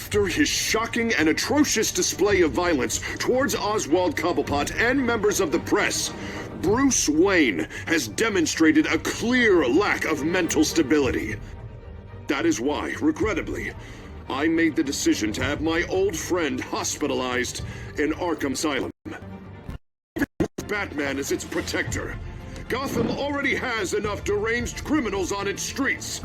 After his shocking and atrocious display of violence towards Oswald Cobblepot and members of the press, Bruce Wayne has demonstrated a clear lack of mental stability. That is why, regrettably, I made the decision to have my old friend hospitalized in Arkham Asylum. Batman is its protector. Gotham already has enough deranged criminals on its streets.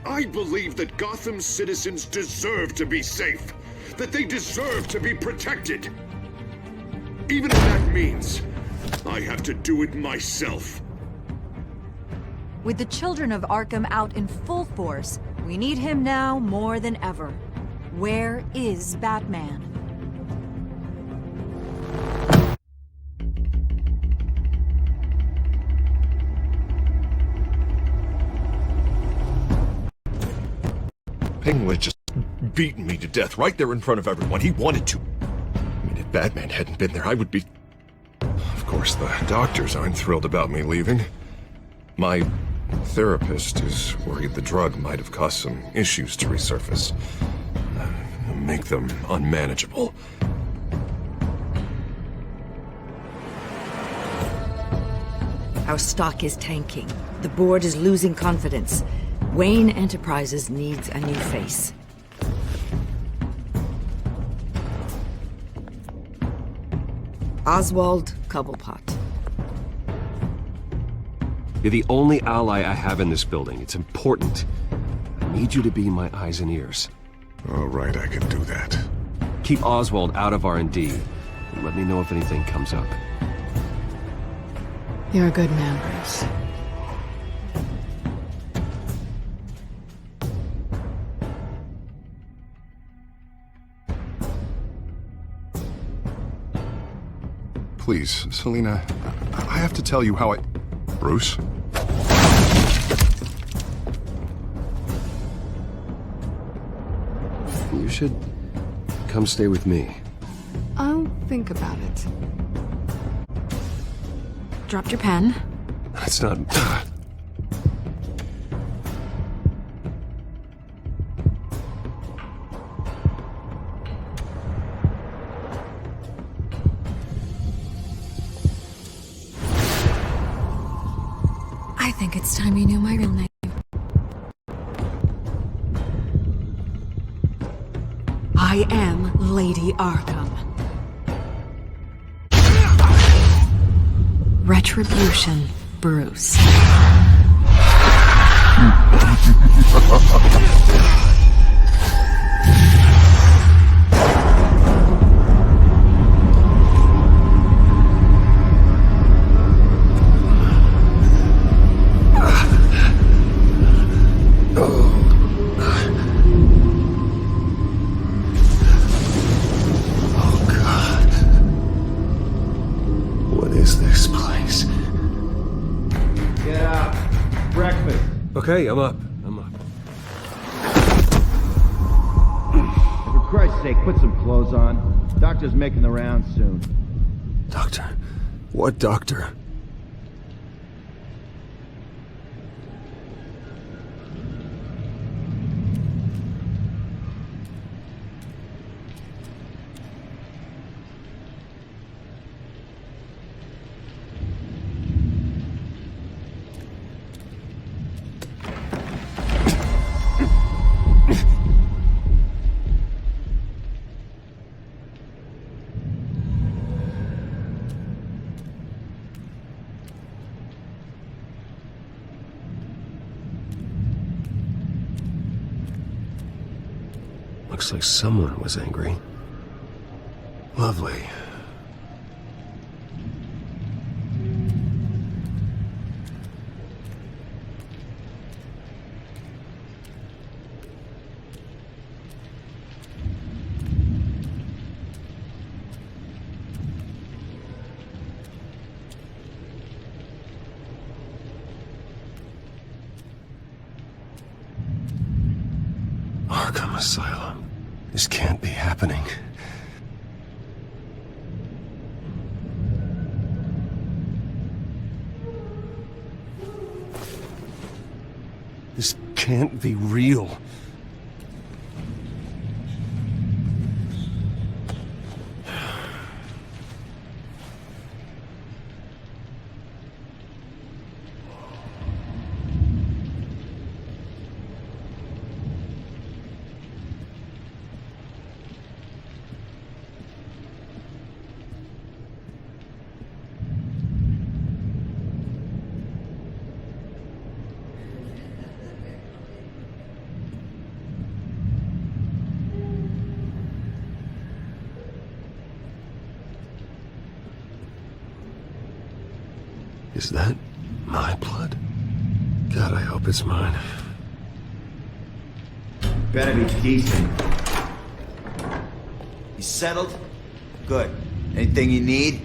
I believe that Gotham's citizens deserve to be safe, that they deserve to be protected. Even if that means I have to do it myself. With the children of Arkham out in full force, we need him now more than ever. Where is Batman? Penguin just beaten me to death right there in front of everyone. He wanted to. I mean, if Batman hadn't been there, I would be... Of course, the doctors aren't thrilled about me leaving. My therapist is worried the drug might have caused some issues to resurface. Make them unmanageable. Our stock is tanking. The board is losing confidence. Wayne Enterprises needs a new face. Oswald Cobblepot. You're the only ally I have in this building. It's important. I need you to be my eyes and ears. All right, I can do that. Keep Oswald out of R&D, and let me know if anything comes up. You're a good man, Bruce. Please, Selina, I have to tell you how I... Bruce? You should come stay with me. I'll think about it. Dropped your pen. That's not... I think it's time you knew my real name. I am Lady Arkham. Retribution, Bruce. Okay, I'm up. For Christ's sake, put some clothes on. Doctor's making the rounds soon. Doctor? What doctor? Looks like someone was angry. Lovely. Arkham Asylum. This can't be happening. This can't be real. Is that my blood? God, I hope it's mine. Better be decent. You settled? Good. Anything you need?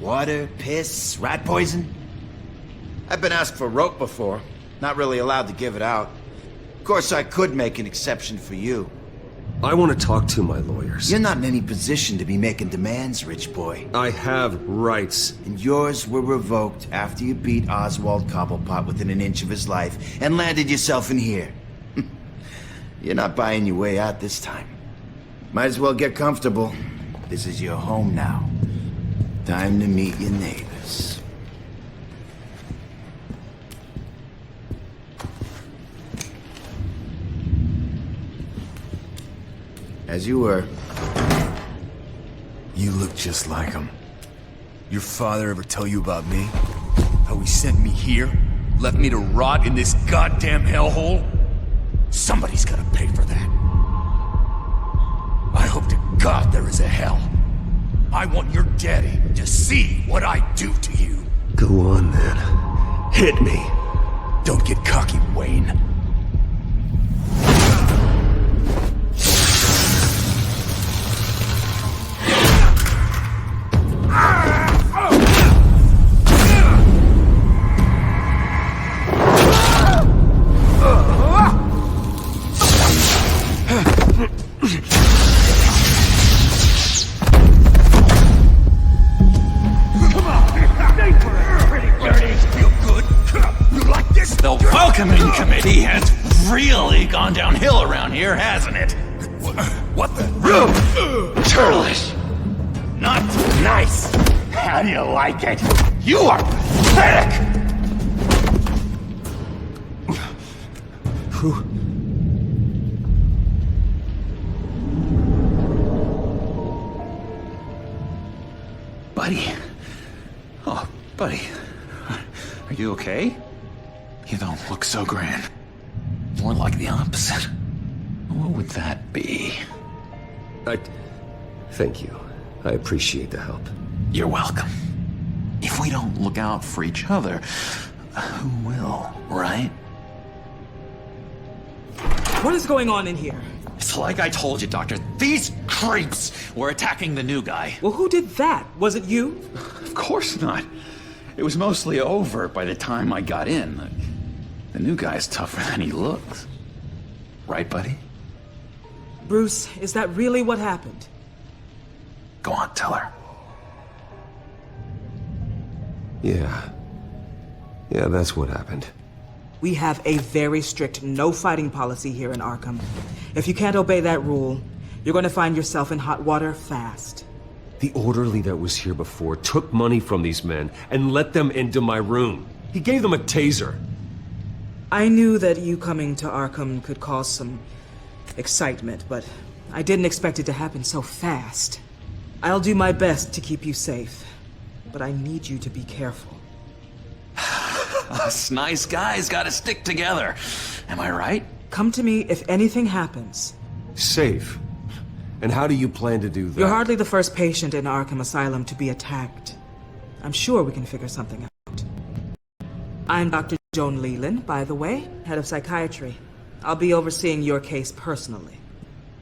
Water, piss, rat poison? I've been asked for rope before. Not really allowed to give it out. Of course, I could make an exception for you. I want to talk to my lawyers. You're not in any position to be making demands, rich boy. I have rights. And yours were revoked after you beat Oswald Cobblepot within an inch of his life and landed yourself in here. You're not buying your way out this time. Might as well get comfortable. This is your home now. Time to meet your neighbors. As you were. You look just like him. Your father ever tell you about me? How he sent me here? Left me to rot in this goddamn hellhole? Somebody's gotta pay for that. I hope to God there is a hell. I want your daddy to see what I do to you. Go on, then. Hit me. Don't get cocky, Wayne. The welcoming committee has really gone downhill around here, hasn't it? What the? Churlish. Not nice. How do you like it? You are pathetic! Buddy. Oh, buddy. Are you okay? You don't look so grand. More like the opposite. What would that be? Thank you. I appreciate the help. You're welcome. If we don't look out for each other, who will, right? What is going on in here? It's like I told you, Doctor. These creeps were attacking the new guy. Well, who did that? Was it you? Of course not. It was mostly over by the time I got in. The new guy's tougher than he looks. Right, buddy? Bruce, is that really what happened? Go on, tell her. Yeah. Yeah, that's what happened. We have a very strict no fighting policy here in Arkham. If you can't obey that rule, you're going to find yourself in hot water fast. The orderly that was here before took money from these men and let them into my room. He gave them a taser. I knew that you coming to Arkham could cause some excitement, but I didn't expect it to happen so fast. I'll do my best to keep you safe, but I need you to be careful. Us nice guys gotta stick together. Am I right? Come to me if anything happens. Safe? And how do you plan to do that? You're hardly the first patient in Arkham Asylum to be attacked. I'm sure we can figure something out. I'm Dr. Joan Leland, by the way, head of psychiatry. I'll be overseeing your case personally.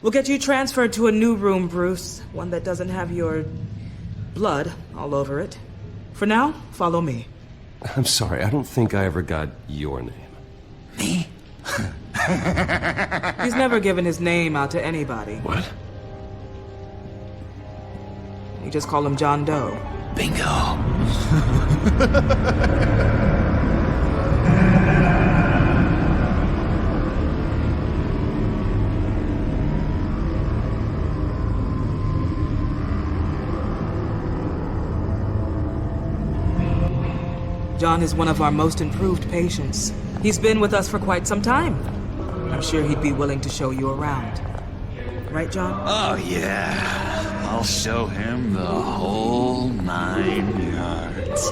We'll get you transferred to a new room, Bruce. One that doesn't have your blood all over it. For now, follow me. I'm sorry, I don't think I ever got your name. Me? He's never given his name out to anybody. What? We just call him John Doe. Bingo. John is one of our most improved patients. He's been with us for quite some time. I'm sure he'd be willing to show you around. Right, John? Oh, yeah. I'll show him the whole 9 yards.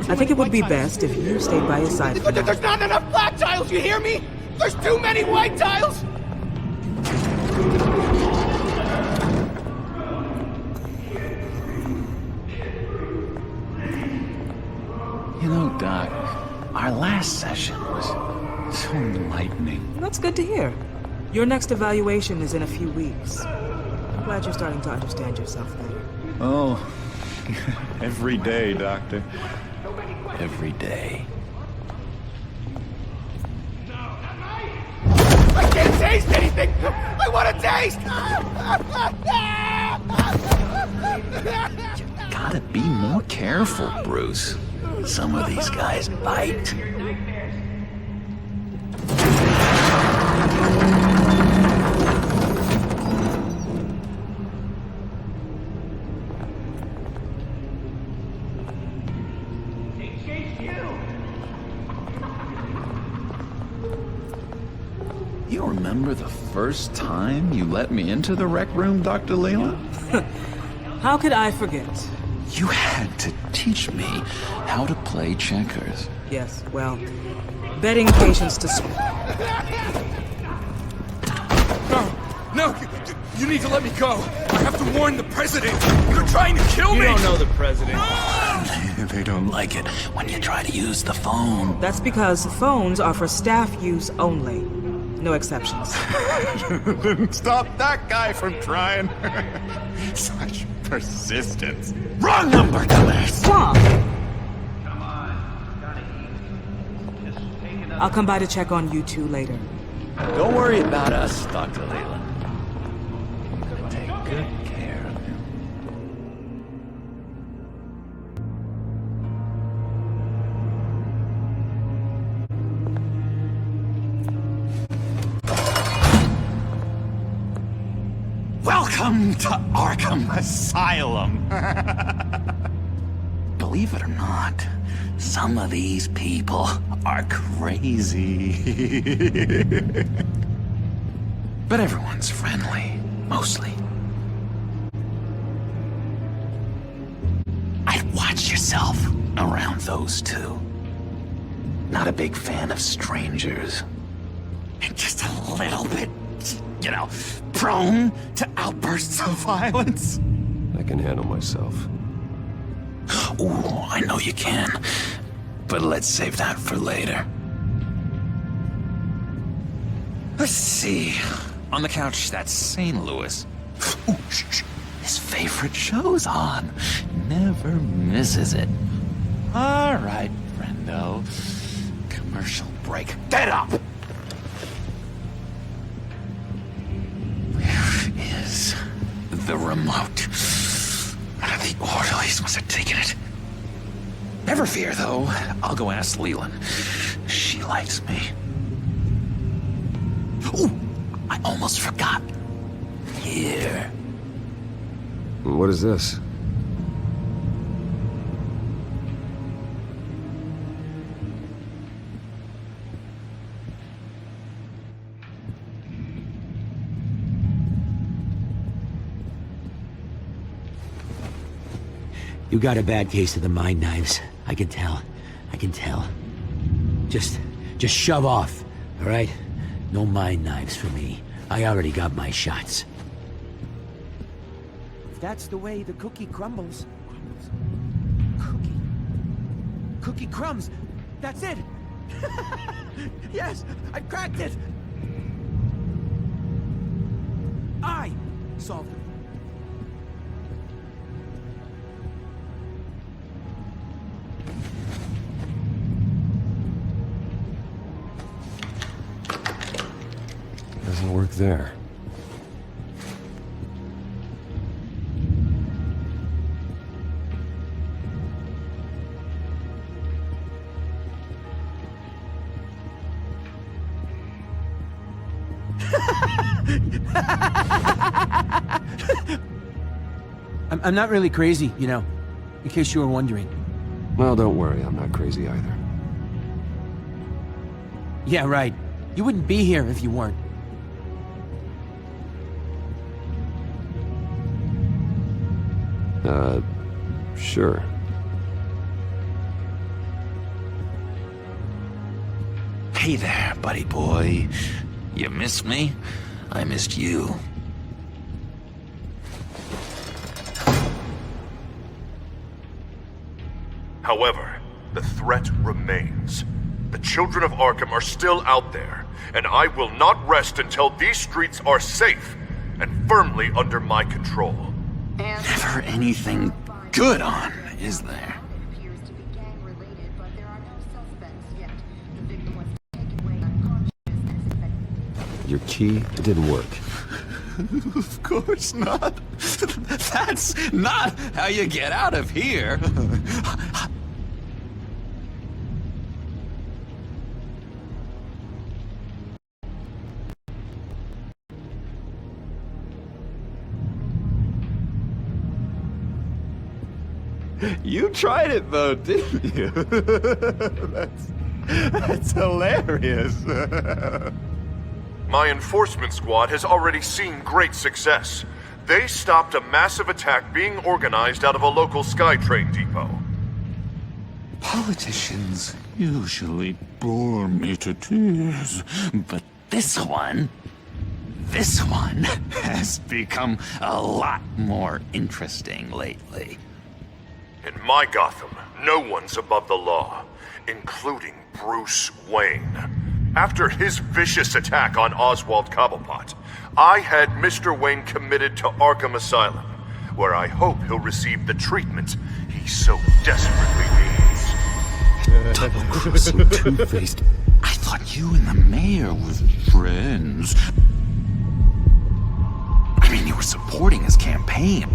I think it would be best if you stayed by his side for now. There's not enough black tiles, you hear me? There's too many white tiles! Doc, our last session was so enlightening. That's good to hear. Your next evaluation is in a few weeks. I'm glad you're starting to understand yourself better. Oh, every day, Doctor. Every day. I can't taste anything! I want to taste! You gotta be more careful, Bruce. Some of these guys bite. You remember the first time you let me into the rec room, Dr. Leland? How could I forget? You had to teach me how to play checkers. Yes, well, betting patients to... No, you need to let me go. I have to warn the president. You're trying to kill me. You don't know the president. They don't like it when you try to use the phone. That's because phones are for staff use only. No exceptions. Stop that guy from trying. Such persistence. Wrong number, dumbass. Stop! I'll come by to check on you two later. Don't worry about us, Dr. Leland. Take good care of him. Welcome to Arkham Asylum. Believe it or not, some of these people are crazy. But everyone's friendly, mostly. I'd watch yourself around those two. Not a big fan of strangers. And just a little bit, you know, prone to outbursts of violence. I can handle myself. Ooh, I know you can. But let's save that for later. Let's see. On the couch, that's St. Louis. Ooh, shh. His favorite show's on. Never misses it. All right, friendo. Commercial break. Get up! Where is the remote? One of the orderlies must have taken it. Never fear, though. I'll go ask Leland. She likes me. Ooh, I almost forgot. Here. What is this? You got a bad case of the mind knives. I can tell. I can tell. Just shove off, all right? No mind knives for me. I already got my shots. If that's the way the cookie crumbles. Cookie crumbs! That's it! Yes! I cracked it! I solved it. Doesn't work there. I'm not really crazy, you know, in case you were wondering. Well, don't worry, I'm not crazy either. Yeah, right. You wouldn't be here if you weren't. Sure. Hey there, buddy boy. You missed me? I missed you. However, the threat remains. The children of Arkham are still out there, and I will not rest until these streets are safe and firmly under my control. Never anything good on, is there? Your key, it didn't work. Of course not. That's not how you get out of here. You tried it though, didn't you? That's hilarious. My enforcement squad has already seen great success. They stopped a massive attack being organized out of a local SkyTrain depot. Politicians usually bore me to tears, but this one has become a lot more interesting lately. In my Gotham, no one's above the law, including Bruce Wayne. After his vicious attack on Oswald Cobblepot, I had Mr. Wayne committed to Arkham Asylum, where I hope he'll receive the treatment he so desperately needs. Double-crossing two-faced. I thought you and the mayor were friends. I mean, you were supporting his campaign.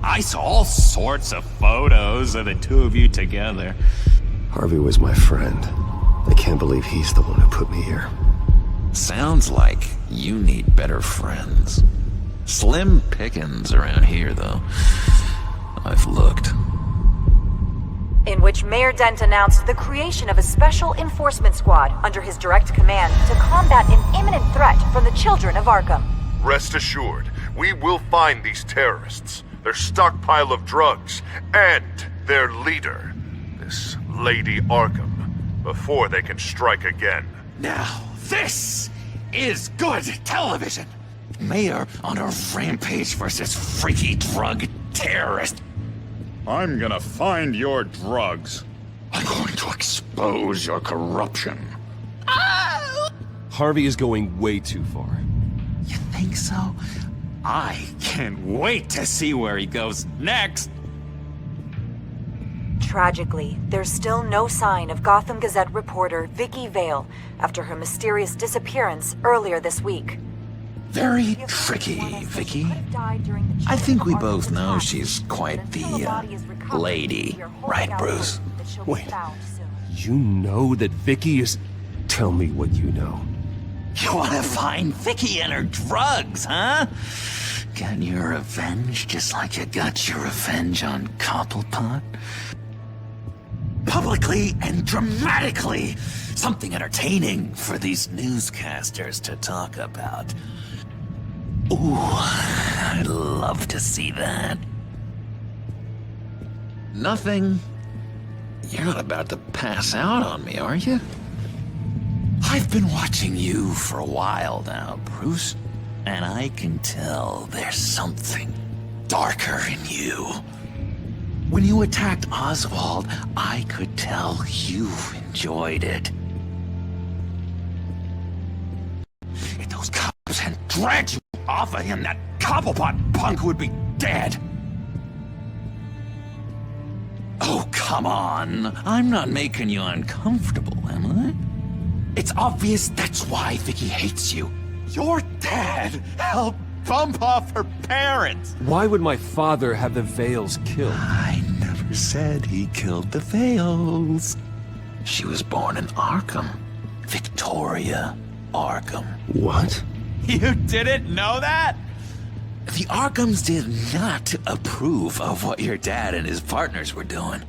I saw all sorts of photos of the two of you together. Harvey was my friend. I can't believe he's the one who put me here. Sounds like you need better friends. Slim pickings around here, though. I've looked. In which Mayor Dent announced the creation of a special enforcement squad under his direct command to combat an imminent threat from the children of Arkham. Rest assured, we will find these terrorists, their stockpile of drugs, and their leader, this Lady Arkham, before they can strike again. Now, this is good television! Mayor on a rampage versus freaky drug terrorist. I'm gonna find your drugs. I'm going to expose your corruption. Harvey is going way too far. You think so? I can't wait to see where he goes next. Tragically, there's still no sign of Gotham Gazette reporter Vicky Vale after her mysterious disappearance earlier this week. Very tricky, Vicky. I think we both know she's quite the lady, right, Bruce? Wait, you know that Vicky is... Tell me what you know. You want to find Vicky and her drugs, huh? Got your revenge just like you got your revenge on Cobblepot? Publicly and dramatically! Something entertaining for these newscasters to talk about. Ooh, I'd love to see that. Nothing. You're not about to pass out on me, are you? I've been watching you for a while now, Bruce, and I can tell there's something darker in you. When you attacked Oswald, I could tell you enjoyed it. If those cops had dragged you off of him, that Cobblepot punk would be dead. Oh, come on. I'm not making you uncomfortable, am I? It's obvious that's why Vicky hates you. Your dad helped bump off her parents. Why would my father have the Vales killed? I never said he killed the Vales. She was born in Arkham. Victoria Arkham. What? You didn't know that? The Arkhams did not approve of what your dad and his partners were doing.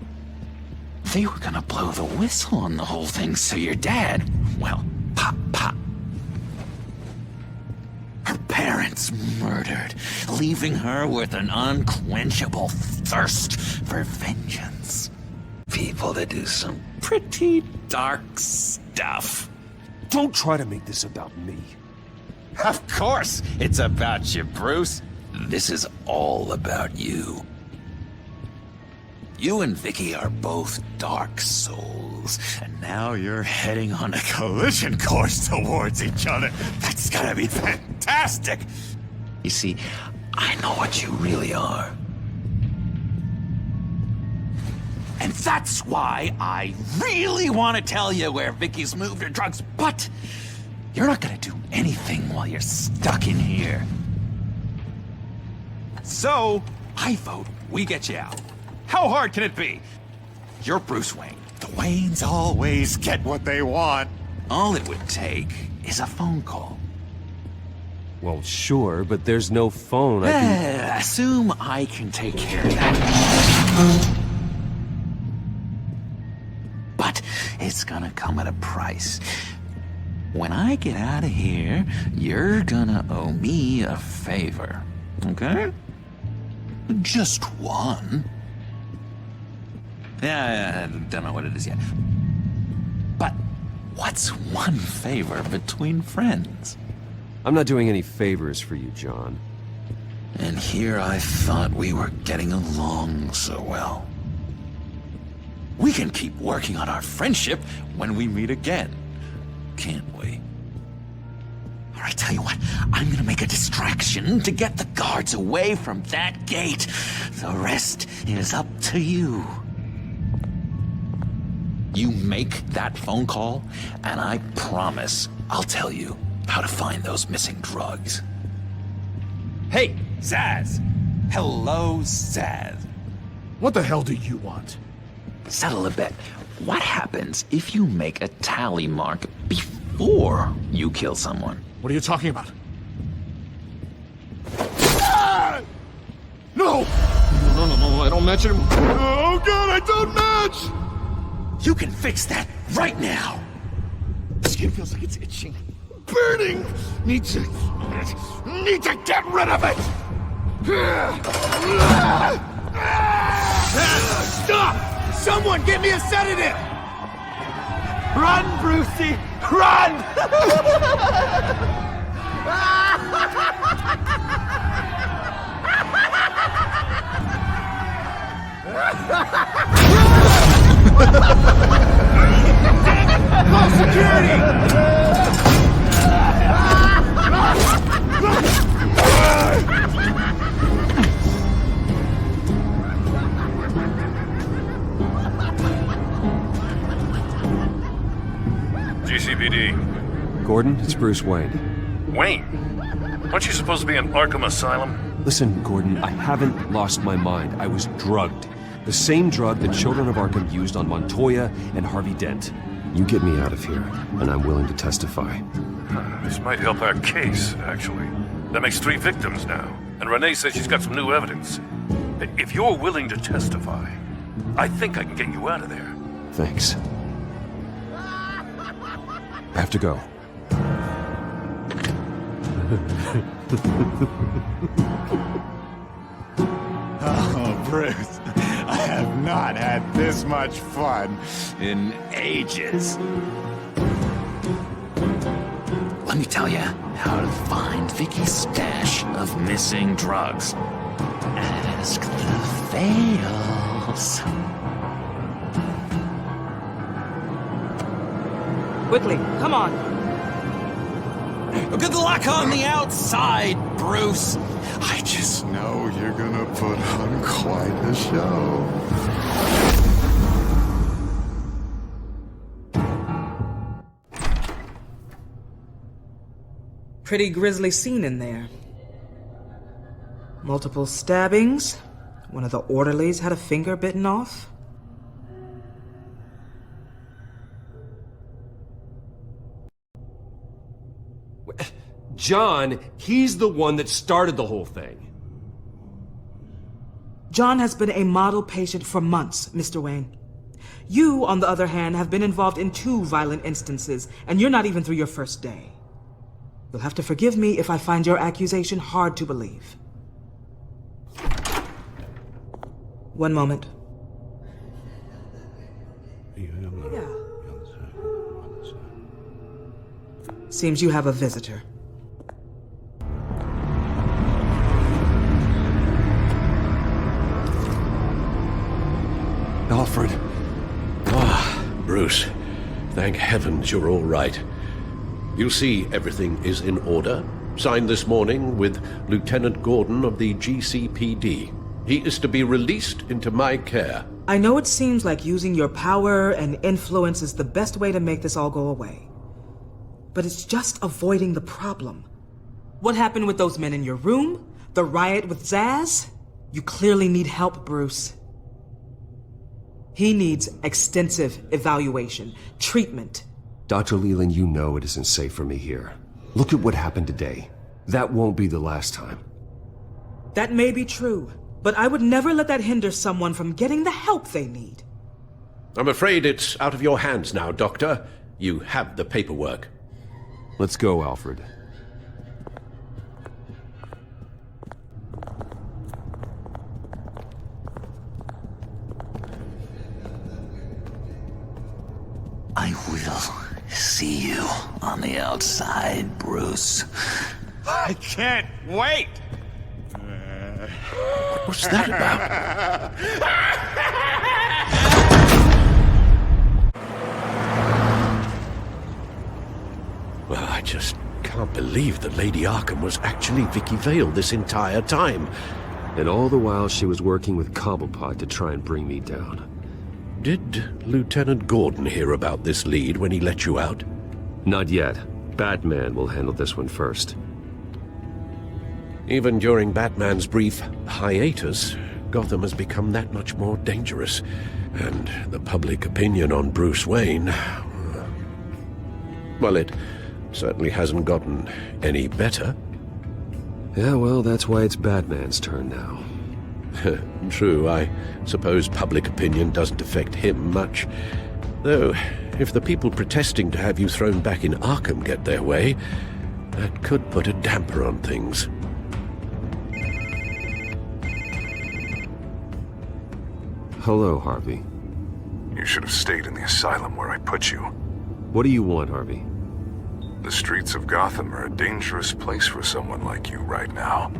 They were gonna blow the whistle on the whole thing, so your dad, well, pop. Her parents murdered, leaving her with an unquenchable thirst for vengeance. People that do some pretty dark stuff. Don't try to make this about me. Of course it's about you, Bruce. This is all about you. You and Vicky are both dark souls. fools, and now you're heading on a collision course towards each other. That's gonna be fantastic! You see, I know what you really are. And that's why I really want to tell you where Vicky's moved her drugs, but you're not gonna do anything while you're stuck in here. So, I vote we get you out. How hard can it be? You're Bruce Wayne. The Waynes always get what they want. All it would take is a phone call. Well, sure, but there's no phone. I can... Assume I can take care of that. But it's gonna come at a price. When I get out of here, you're gonna owe me a favor. Okay? Just one. Yeah, I don't know what it is yet. But what's one favor between friends? I'm not doing any favors for you, John. And here I thought we were getting along so well. We can keep working on our friendship when we meet again, can't we? All right, tell you what, I'm gonna make a distraction to get the guards away from that gate. The rest is up to you. You make that phone call, and I promise I'll tell you how to find those missing drugs. Hey, Zaz! Hello, Zaz. What the hell do you want? Settle a bet. What happens if you make a tally mark before you kill someone? What are you talking about? Ah! No! No, I don't match it. Oh god, I don't match! You can fix that right now! The skin feels like it's itching. Burning! Need to get rid of it! Stop! Someone give me a sedative! Run, Brucey! Run! Call security! GCPD. Gordon, it's Bruce Wayne. Wayne? Aren't you supposed to be in Arkham Asylum? Listen, Gordon, I haven't lost my mind. I was drugged. The same drug the children of Arkham used on Montoya and Harvey Dent. You get me out of here, and I'm willing to testify. This might help our case, actually. That makes 3 victims now, and Renee says she's got some new evidence. If you're willing to testify, I think I can get you out of there. Thanks. I have to go. Oh, Bruce, I have not had this much fun in ages. Let me tell you how to find Vicky's stash of missing drugs. Ask the fails. Quickly, come on. Good luck on the outside, Bruce. I just know you're gonna put on quite a show. Pretty grisly scene in there. Multiple stabbings. One of the orderlies had a finger bitten off. John, he's the one that started the whole thing. John has been a model patient for months, Mr. Wayne. You, on the other hand, have been involved in 2 violent instances, and you're not even through your first day. You'll have to forgive me if I find your accusation hard to believe. One moment. Yeah. Seems you have a visitor. Alfred. Bruce, Thank heavens you're all right. You see, everything is in order. Signed this morning with Lieutenant Gordon of the GCPD. He is to be released into my care. I know it seems like using your power and influence is the best way to make this all go away. But it's just avoiding the problem. What happened with those men in your room? The riot with Zaz? You clearly need help, Bruce. He needs extensive evaluation, treatment. Dr. Leland, you know it isn't safe for me here. Look at what happened today. That won't be the last time. That may be true, but I would never let that hinder someone from getting the help they need. I'm afraid it's out of your hands now, Doctor. You have the paperwork. Let's go, Alfred. I will see you on the outside, Bruce. I can't wait! What's that about? Well, I just can't believe that Lady Arkham was actually Vicky Vale this entire time. And all the while she was working with Cobblepot to try and bring me down. Did Lieutenant Gordon hear about this lead when he let you out? Not yet. Batman will handle this one first. Even during Batman's brief hiatus, Gotham has become that much more dangerous. And the public opinion on Bruce Wayne... well, it certainly hasn't gotten any better. Yeah, well, that's why it's Batman's turn now. True, I suppose public opinion doesn't affect him much. Though, if the people protesting to have you thrown back in Arkham get their way, that could put a damper on things. Hello, Harvey. You should have stayed in the asylum where I put you. What do you want, Harvey? The streets of Gotham are a dangerous place for someone like you right now.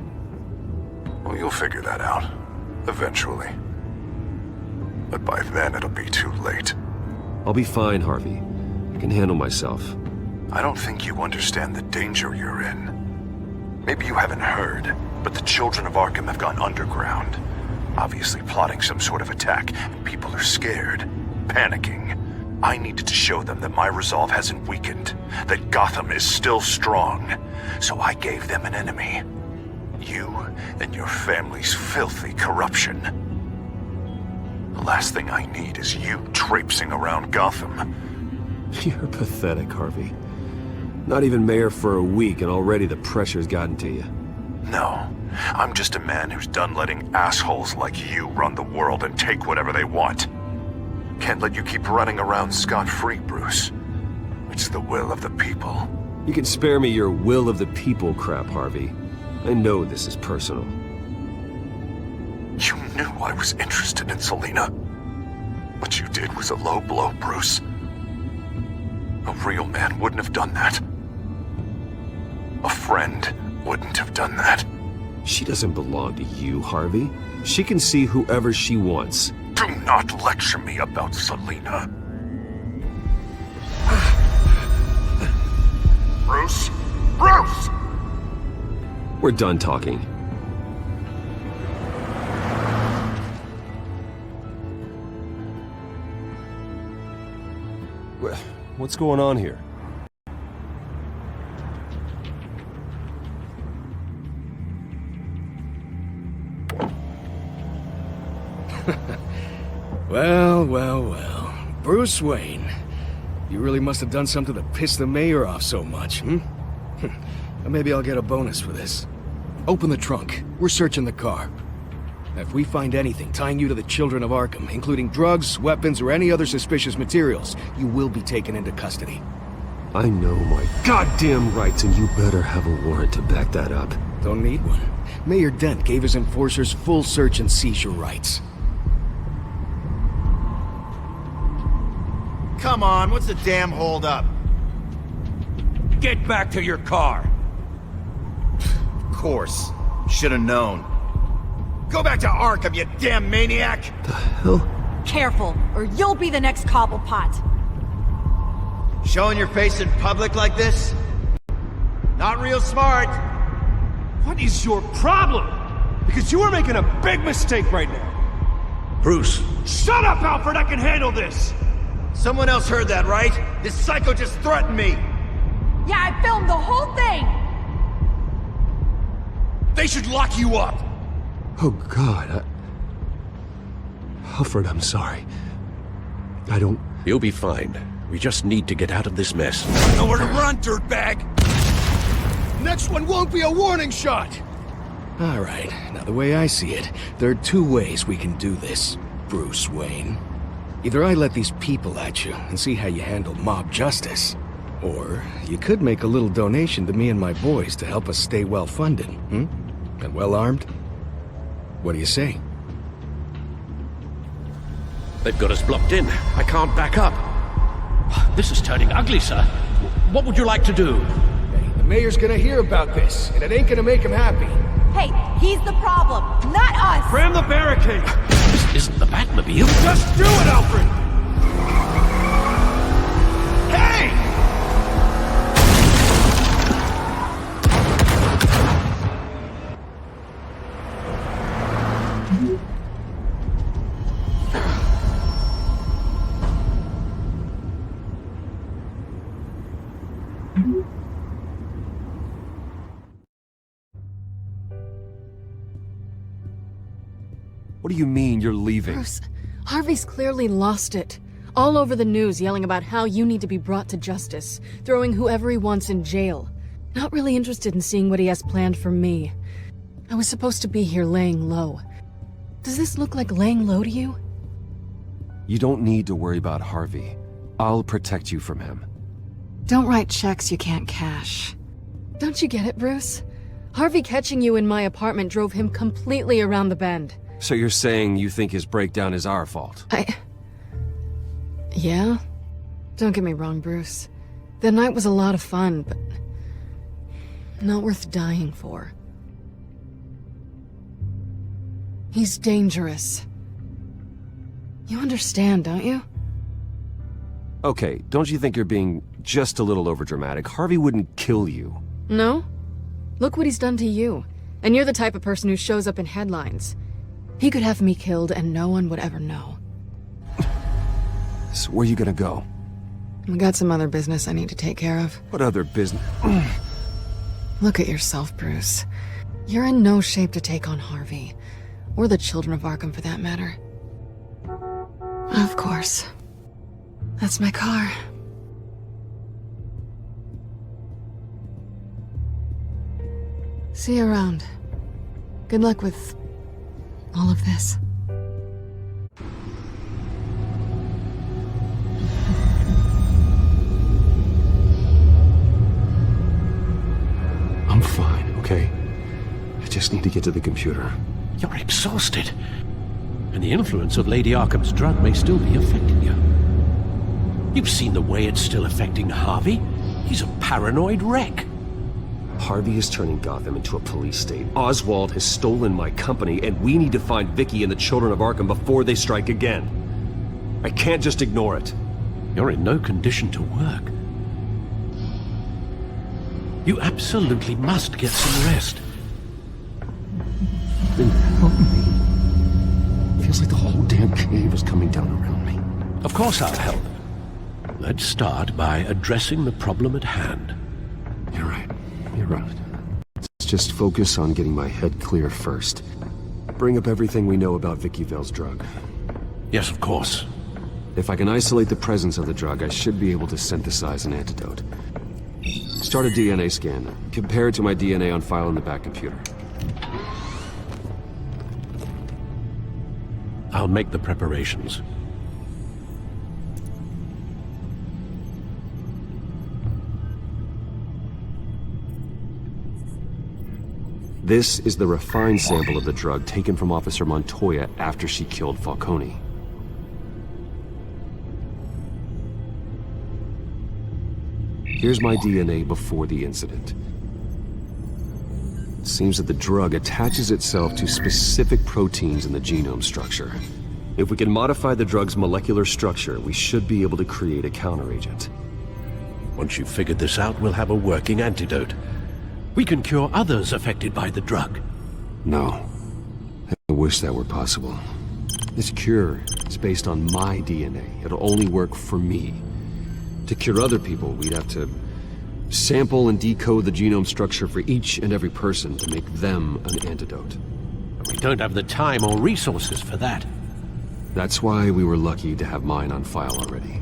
Well, you'll figure that out. Eventually. But by then, it'll be too late. I'll be fine, Harvey. I can handle myself. I don't think you understand the danger you're in. Maybe you haven't heard, but the children of Arkham have gone underground. Obviously plotting some sort of attack, and people are scared, panicking. I needed to show them that my resolve hasn't weakened, that Gotham is still strong. So I gave them an enemy. You and your family's filthy corruption. The last thing I need is you traipsing around Gotham. You're pathetic, Harvey. Not even mayor for a week and already the pressure's gotten to you. No, I'm just a man who's done letting assholes like you run the world and take whatever they want. Can't let you keep running around scot-free, Bruce. It's the will of the people. You can spare me your will of the people crap, Harvey. I know this is personal. You knew I was interested in Selina. What you did was a low blow, Bruce. A real man wouldn't have done that. A friend wouldn't have done that. She doesn't belong to you, Harvey. She can see whoever she wants. Do not lecture me about Selina. Bruce? Bruce! We're done talking. What's going on here? Well. Bruce Wayne. You really must have done something to piss the mayor off so much, Maybe I'll get a bonus for this. Open the trunk. We're searching the car. If we find anything tying you to the children of Arkham, including drugs, weapons, or any other suspicious materials, you will be taken into custody. I know my goddamn rights, and you better have a warrant to back that up. Don't need one. Mayor Dent gave his enforcers full search and seizure rights. Come on, what's the damn holdup? Get back to your car! Of course. Should have known. Go back to Arkham, you damn maniac! The hell? Careful, or you'll be the next Cobblepot. Showing your face in public like this? Not real smart. What is your problem? Because you are making a big mistake right now. Bruce. Shut up, Alfred! I can handle this! Someone else heard that, right? This psycho just threatened me! Yeah, I filmed the whole thing! They should lock you up! Oh, God. Alfred, I'm sorry. I don't... You'll be fine. We just need to get out of this mess. Nowhere to run, dirtbag! Next one won't be a warning shot! Alright, now the way I see it, there are two ways we can do this, Bruce Wayne. Either I let these people at you and see how you handle mob justice, or you could make a little donation to me and my boys to help us stay well-funded, and well-armed? What do you say? They've got us blocked in. I can't back up. This is turning ugly, sir. What would you like to do? Hey, the mayor's gonna hear about this, and it ain't gonna make him happy. Hey, he's the problem, not us! Ram the barricade! This isn't the Batmobile. Just do it, Alfred! Hey! What do you mean you're leaving? Bruce, Harvey's clearly lost it. All over the news yelling about how you need to be brought to justice, throwing whoever he wants in jail. Not really interested in seeing what he has planned for me. I was supposed to be here laying low. Does this look like laying low to you? You don't need to worry about Harvey. I'll protect you from him. Don't write checks you can't cash. Don't you get it, Bruce? Harvey catching you in my apartment drove him completely around the bend. So you're saying you think his breakdown is our fault? Yeah? Don't get me wrong, Bruce. The night was a lot of fun, but not worth dying for. He's dangerous. You understand, don't you? Okay, don't you think you're being just a little overdramatic? Harvey wouldn't kill you. No? Look what he's done to you. And you're the type of person who shows up in headlines. He could have me killed and no one would ever know. So where are you gonna go? I got some other business I need to take care of. What other business? Look at yourself, Bruce. You're in no shape to take on Harvey. Or the children of Arkham, for that matter. Of course. That's my car. See you around. Good luck with all of this. I'm fine, okay? I just need to get to the computer. You're exhausted. And the influence of Lady Arkham's drug may still be affecting you. You've seen the way it's still affecting Harvey. He's a paranoid wreck. Harvey is turning Gotham into a police state. Oswald has stolen my company, and we need to find Vicky and the children of Arkham before they strike again. I can't just ignore it. You're in no condition to work. You absolutely must get some rest. Then help me. Feels like the whole damn cave is coming down around me. Of course I'll help. Let's start by addressing the problem at hand. You're right. You're right. Let's just focus on getting my head clear first. Bring up everything we know about Vicky Vale's drug. Yes, of course. If I can isolate the presence of the drug, I should be able to synthesize an antidote. Start a DNA scan. Compare it to my DNA on file in the back computer. I'll make the preparations. This is the refined sample of the drug taken from Officer Montoya after she killed Falcone. Here's my DNA before the incident. It seems that the drug attaches itself to specific proteins in the genome structure. If we can modify the drug's molecular structure, we should be able to create a counteragent. Once you've figured this out, we'll have a working antidote. We can cure others affected by the drug. No. I wish that were possible. This cure is based on my DNA. It'll only work for me. To cure other people, we'd have to sample and decode the genome structure for each and every person to make them an antidote. We don't have the time or resources for that. That's why we were lucky to have mine on file already.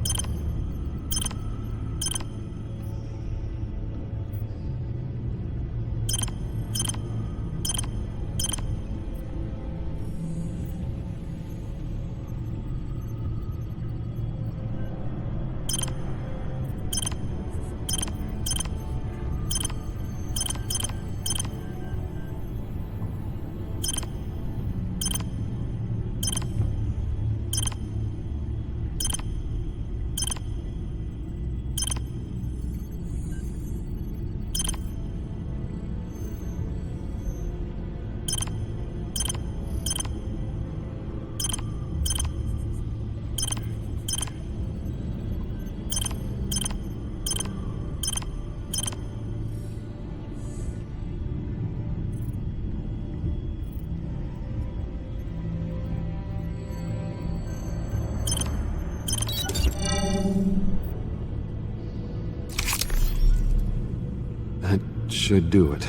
That should do it.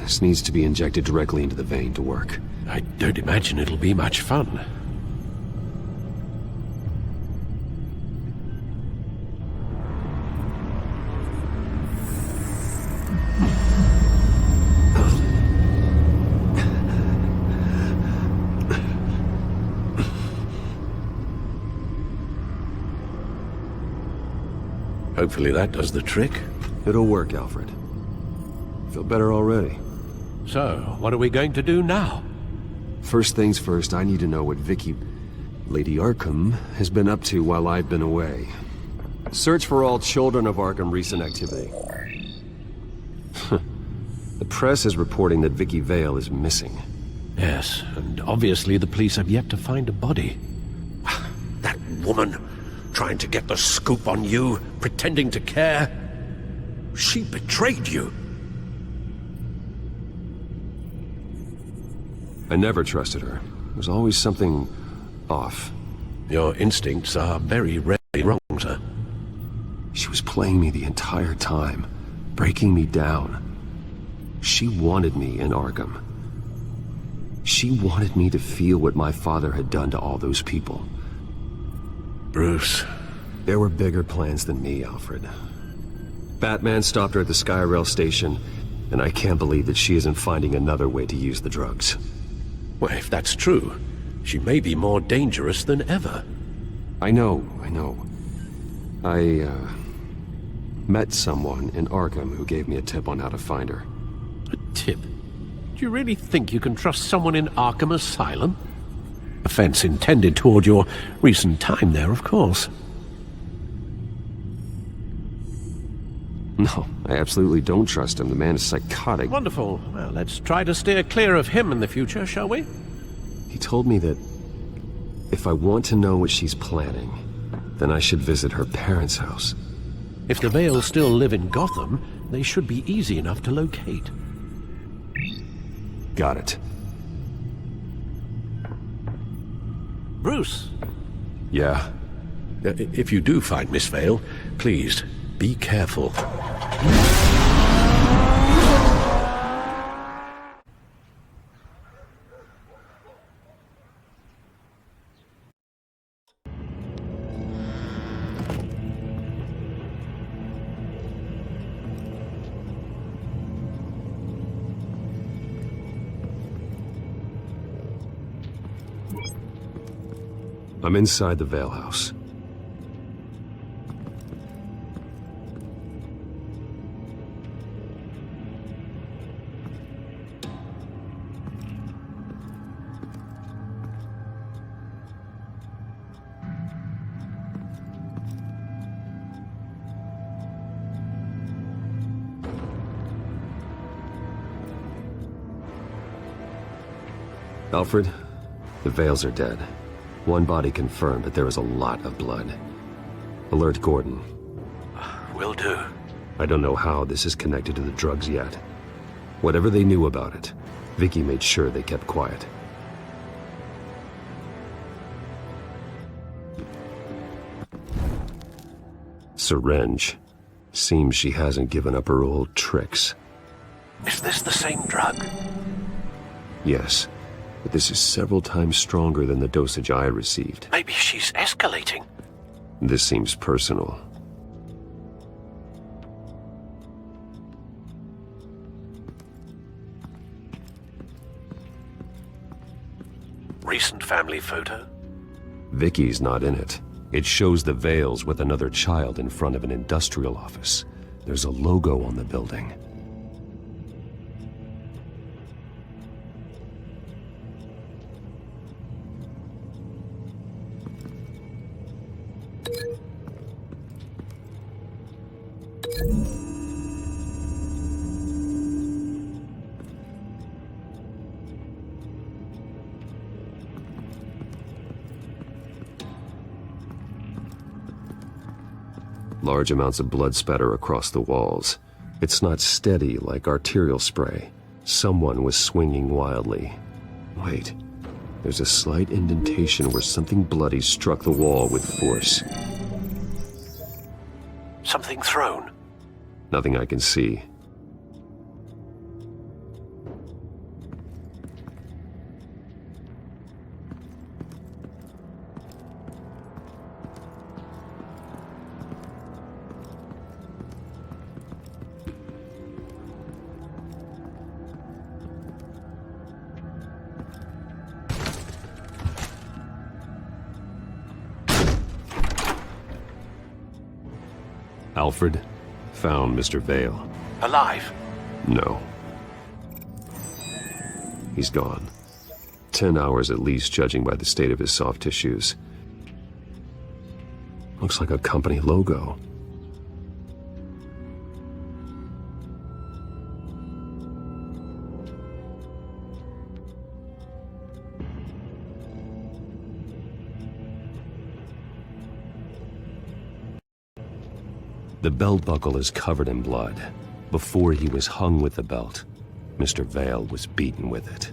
This needs to be injected directly into the vein to work. I don't imagine it'll be much fun. Hopefully that does the trick. It'll work, Alfred. Feel better already. So, what are we going to do now? First things first, I need to know what Lady Arkham, has been up to while I've been away. Search for all children of Arkham recent activity. The press is reporting that Vicky Vale is missing. Yes, and obviously the police have yet to find a body. That woman, trying to get the scoop on you, pretending to care. She betrayed you. I never trusted her. There's always something off. Your instincts are very rarely wrong, sir. She was playing me the entire time, breaking me down. She wanted me in Arkham. She wanted me to feel what my father had done to all those people. Bruce. There were bigger plans than me, Alfred. Batman stopped her at the Skyrail station, and I can't believe that she isn't finding another way to use the drugs. Well, if that's true, she may be more dangerous than ever. I know. I met someone in Arkham who gave me a tip on how to find her. A tip? Do you really think you can trust someone in Arkham Asylum? Offense intended toward your recent time there, of course. No, I absolutely don't trust him. The man is psychotic. Wonderful. Well, let's try to steer clear of him in the future, shall we? He told me that if I want to know what she's planning, then I should visit her parents' house. If the Vales still live in Gotham, they should be easy enough to locate. Got it. Bruce? Yeah? If you do find Miss Vale, please, be careful. I'm inside the Vale house. Alfred, the Vales are dead. One body confirmed, but there is a lot of blood. Alert Gordon. Will do. I don't know how this is connected to the drugs yet. Whatever they knew about it, Vicky made sure they kept quiet. Syringe. Seems she hasn't given up her old tricks. Is this the same drug? Yes, but this is several times stronger than the dosage I received. Maybe she's escalating. This seems personal. Recent family photo? Vicky's not in it. It shows the Vales with another child in front of an industrial office. There's a logo on the building. Large amounts of blood spatter across the walls. It's not steady like arterial spray. Someone was swinging wildly. Wait, there's a slight indentation where something bloody struck the wall with force. Something thrown? Nothing I can see. Alfred found Mr. Vale. Alive? No. He's gone. 10 hours at least, judging by the state of his soft tissues. Looks like a company logo. The belt buckle is covered in blood. Before he was hung with the belt, Mr. Vale was beaten with it.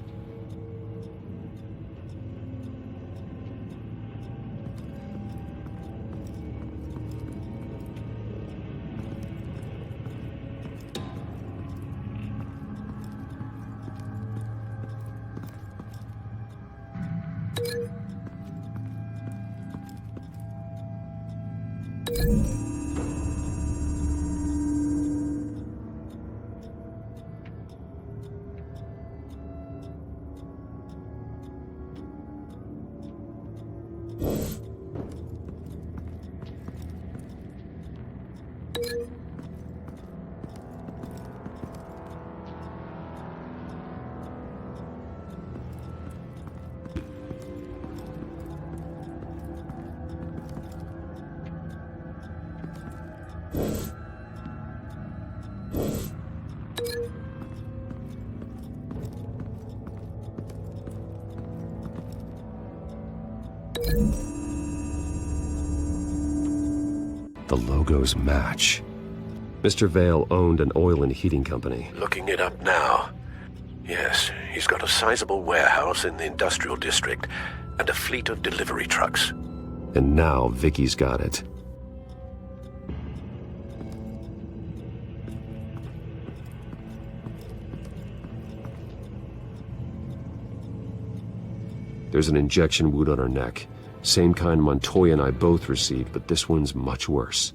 The logos match. Mr. Vale owned an oil and heating company. Looking it up now. Yes, he's got a sizable warehouse in the industrial district and a fleet of delivery trucks. And now Vicky's got it. There's an injection wound on her neck. Same kind Montoya and I both received, but this one's much worse.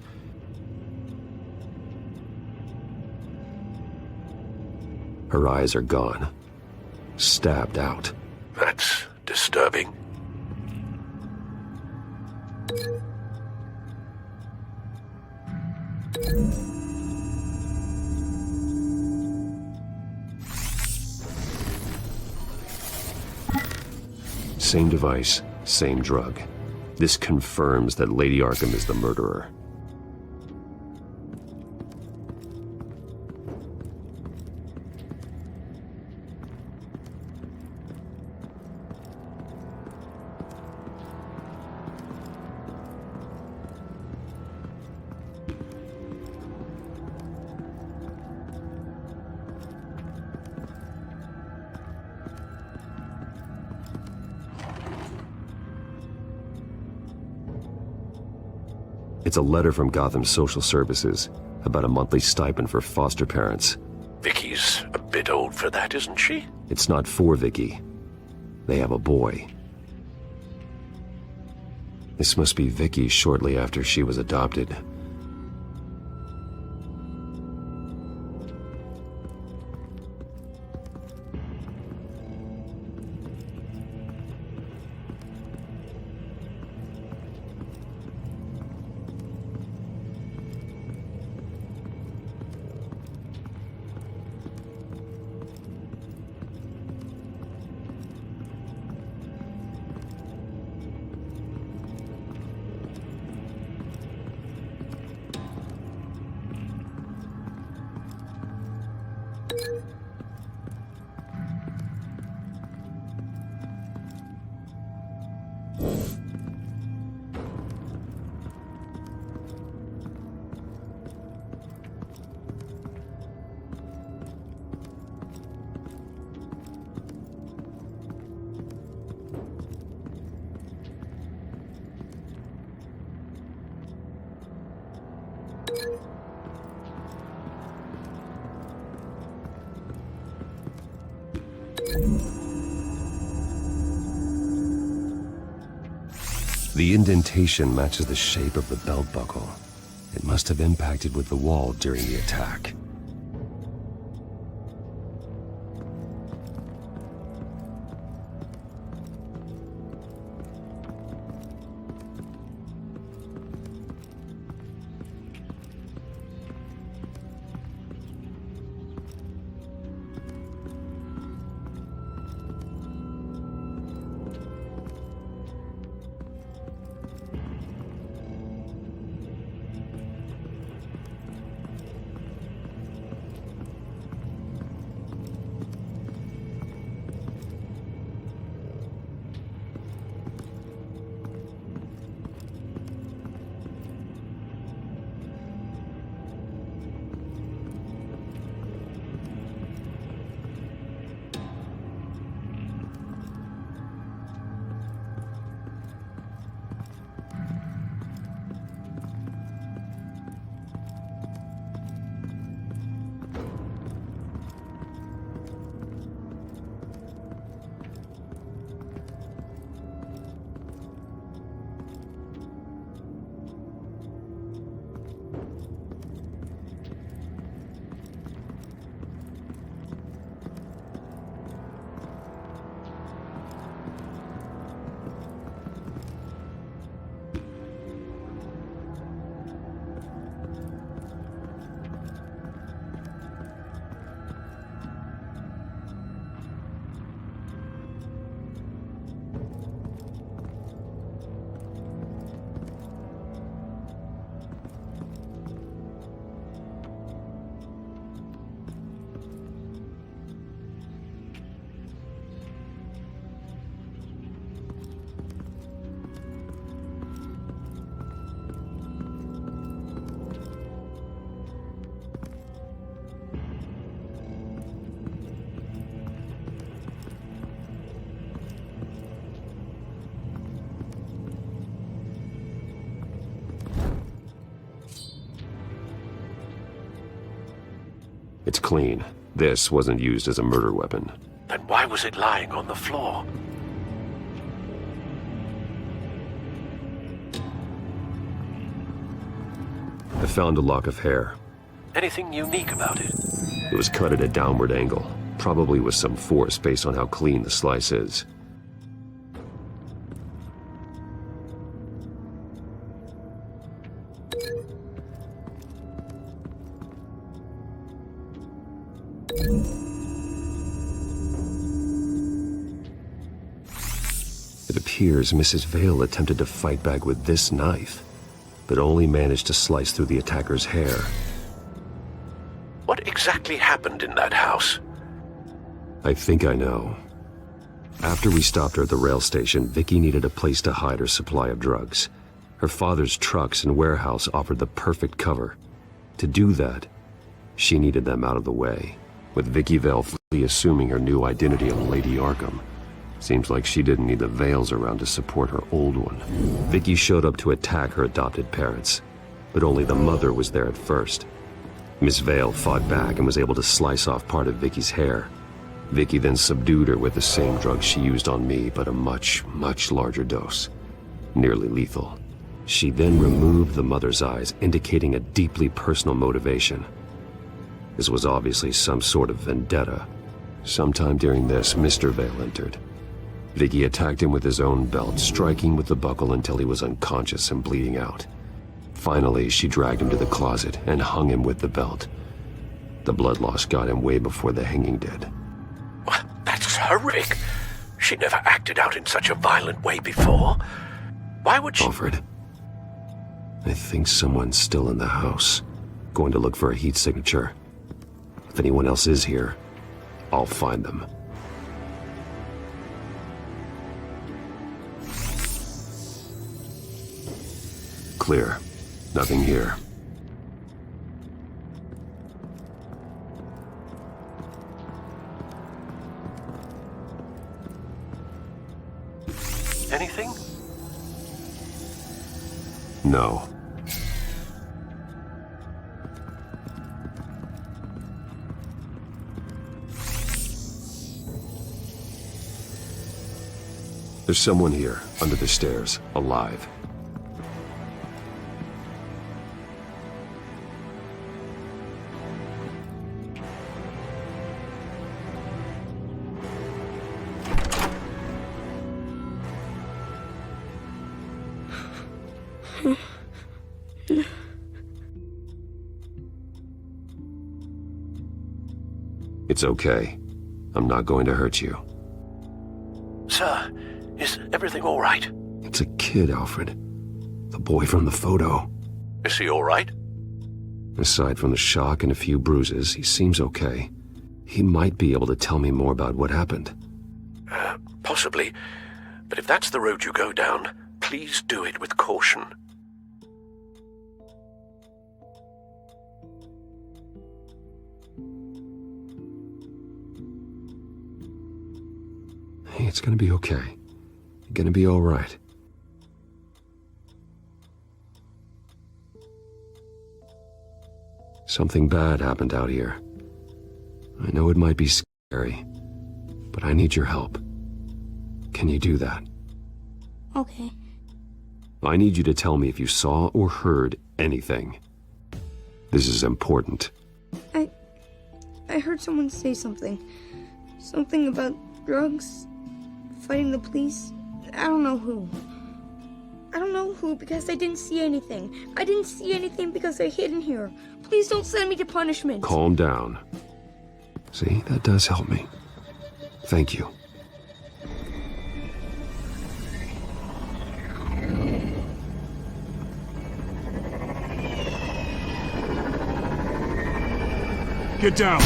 Her eyes are gone. Stabbed out. That's disturbing. Same device, same drug. This confirms that Lady Arkham is the murderer. It's a letter from Gotham Social Services about a monthly stipend for foster parents. Vicky's a bit old for that, isn't she? It's not for Vicky. They have a boy. This must be Vicky shortly after she was adopted. The indentation matches the shape of the belt buckle. It must have impacted with the wall during the attack. It's clean. This wasn't used as a murder weapon. Then why was it lying on the floor? I found a lock of hair. Anything unique about it? It was cut at a downward angle, probably with some force based on how clean the slice is. It appears Mrs. Vale attempted to fight back with this knife, but only managed to slice through the attacker's hair. What exactly happened in that house? I think I know. After we stopped her at the rail station, Vicky needed a place to hide her supply of drugs. Her father's trucks and warehouse offered the perfect cover. To do that, she needed them out of the way, with Vicky Vale fully assuming her new identity of Lady Arkham. Seems like she didn't need the Vales around to support her old one. Vicky showed up to attack her adopted parents. but only the mother was there at first. Miss Vale fought back and was able to slice off part of Vicky's hair. Vicky then subdued her with the same drug she used on me, but a much, much larger dose. Nearly lethal. She then removed the mother's eyes, indicating a deeply personal motivation. This was obviously some sort of vendetta. Sometime during this, Mr. Vale entered. Vicky attacked him with his own belt, striking with the buckle until he was unconscious and bleeding out. Finally, she dragged him to the closet and hung him with the belt. The blood loss got him way before the hanging did. That's horrific. She never acted out in such a violent way before. Why would she— Alfred, I think someone's still in the house. Going to look for a heat signature. If anyone else is here, I'll find them. Clear. Nothing here. Anything? No. There's someone here, under the stairs, alive. It's okay. I'm not going to hurt you. Sir, is everything all right? It's a kid, Alfred. The boy from the photo. Is he all right? Aside from the shock and a few bruises, he seems okay. He might be able to tell me more about what happened. Possibly. But if that's the road you go down, please do it with caution. Hey, it's gonna be okay. You're gonna be all right. Something bad happened out here. I know it might be scary, but I need your help. Can you do that? Okay. I need you to tell me if you saw or heard anything. This is important. I heard someone say something. Something about drugs, fighting the police. I don't know who. I don't know who because I didn't see anything. I didn't see anything because I hid in here. Please don't send me to punishment. Calm down. See, that does help me. Thank you. Get down!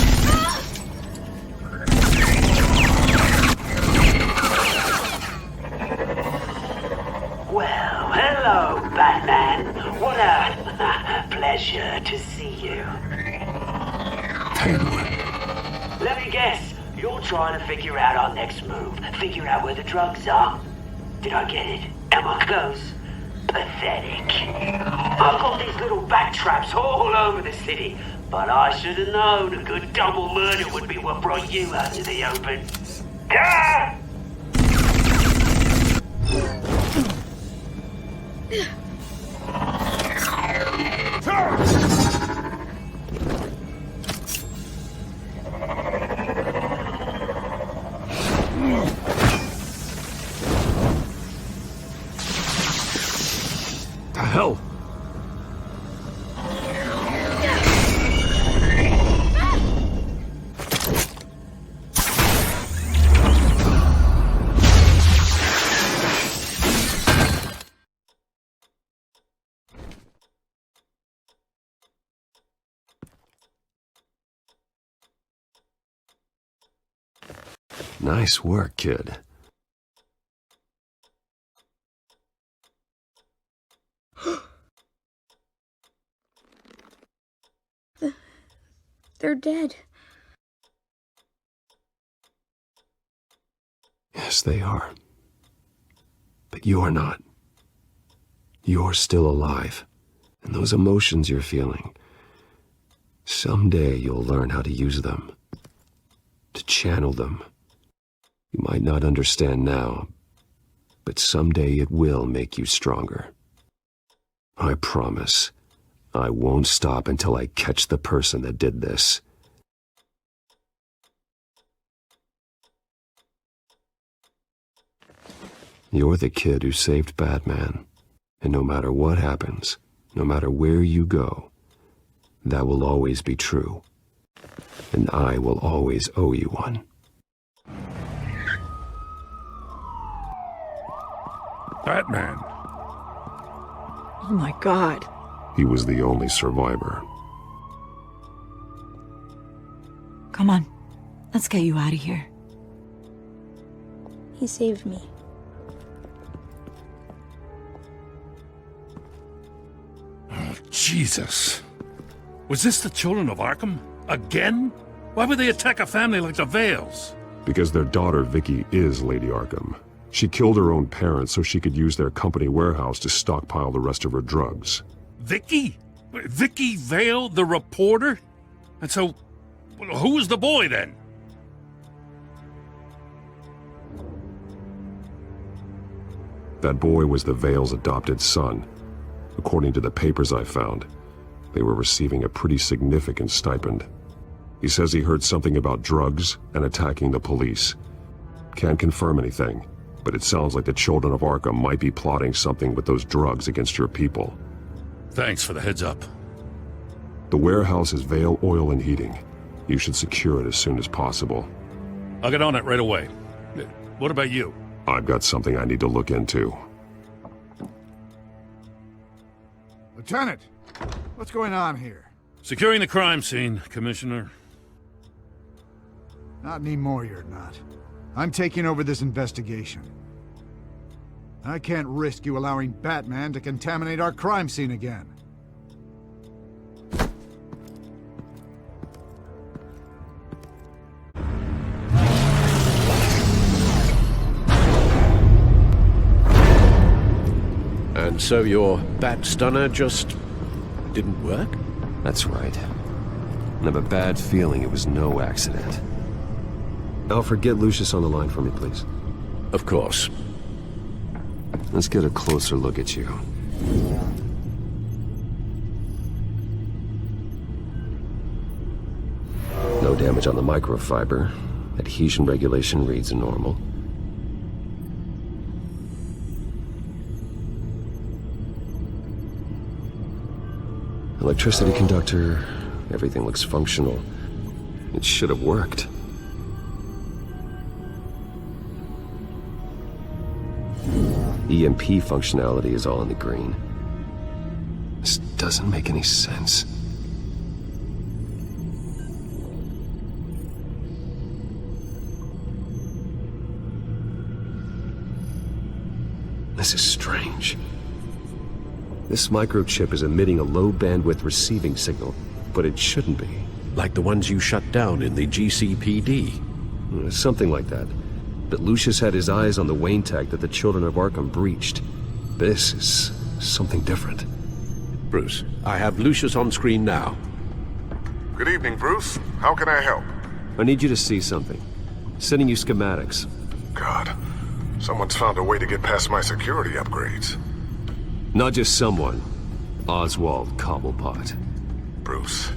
Well, hello, Batman. What a pleasure to see you. Let me guess, you're trying to figure out our next move. Figure out where the drugs are. Did I get it? Am I close? Pathetic. I've got these little bat traps all over the city, but I should have known a good double murder would be what brought you out to the open. Ah! The hell? Nice work, kid. They're dead. Yes, they are. But you are not. You're still alive. And those emotions you're feeling, someday you'll learn how to use them, to channel them. You might not understand now, but someday it will make you stronger. I promise, I won't stop until I catch the person that did this. You're the kid who saved Batman, and no matter what happens, no matter where you go, that will always be true, and I will always owe you one. Batman. Oh my god. He was the only survivor. Come on, let's get you out of here. He saved me. Oh, Jesus. Was this the children of Arkham? Again? Why would they attack a family like the Vales? Because their daughter, Vicky, is Lady Arkham. She killed her own parents so she could use their company warehouse to stockpile the rest of her drugs. Vicky? Vicky Vale, the reporter? And so, who was the boy then? That boy was the Vale's adopted son. According to the papers I found, they were receiving a pretty significant stipend. He says he heard something about drugs and attacking the police. Can't confirm anything, but it sounds like the children of Arkham might be plotting something with those drugs against your people. Thanks for the heads up. The warehouse is Vale Oil and Heating. You should secure it as soon as possible. I'll get on it right away. What about you? I've got something I need to look into. Lieutenant, what's going on here? Securing the crime scene, Commissioner. Not anymore, you're not. I'm taking over this investigation. I can't risk you allowing Batman to contaminate our crime scene again. And so your bat stunner just didn't work? That's right. I have a bad feeling it was no accident. Alfred, get Lucius on the line for me, please. Of course. Let's get a closer look at you. No damage on the microfiber. Adhesion regulation reads normal. Electricity conductor, everything looks functional. It should have worked. EMP functionality is all in the green. This doesn't make any sense. This is strange. This microchip is emitting a low-bandwidth receiving signal, but it shouldn't be. Like the ones you shut down in the GCPD? Something like that. But Lucius had his eyes on the Wayne tag that the children of Arkham breached. This is something different. Bruce, I have Lucius on screen now. Good evening, Bruce. How can I help? I need you to see something. Sending you schematics. God, someone's found a way to get past my security upgrades. Not just someone. Oswald Cobblepot. Bruce,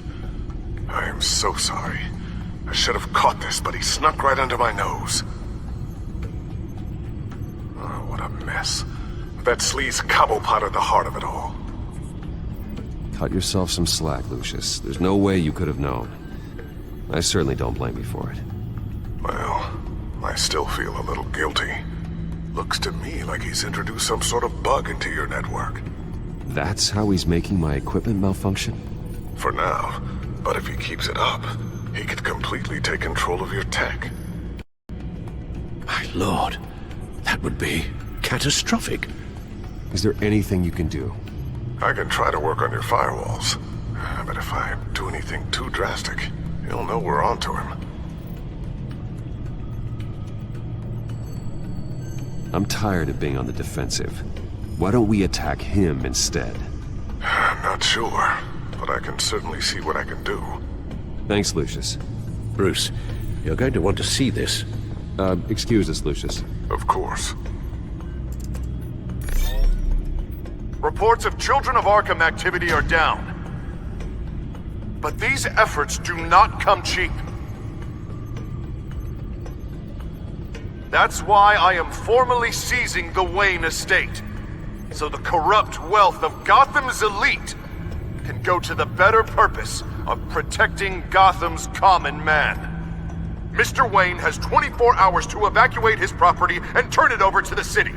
I am so sorry. I should have caught this, but he snuck right under my nose. Oh, what a mess. That sleaze Cobblepot at the heart of it all. Cut yourself some slack, Lucius. There's no way you could have known. I certainly don't blame you for it. Well, I still feel a little guilty. Looks to me like he's introduced some sort of bug into your network. That's how he's making my equipment malfunction? For now. But if he keeps it up, he could completely take control of your tech. My lord, that would be catastrophic. Is there anything you can do? I can try to work on your firewalls. But if I do anything too drastic, he'll know we're onto him. I'm tired of being on the defensive. Why don't we attack him instead? No. Not sure, but I can certainly see what I can do. Thanks, Lucius. Bruce, you're going to want to see this. Excuse us, Lucius. Of course. Reports of Children of Arkham activity are down. But these efforts do not come cheap. That's why I am formally seizing the Wayne estate, so the corrupt wealth of Gotham's elite can go to the better purpose of protecting Gotham's common man. Mr. Wayne has 24 hours to evacuate his property and turn it over to the city,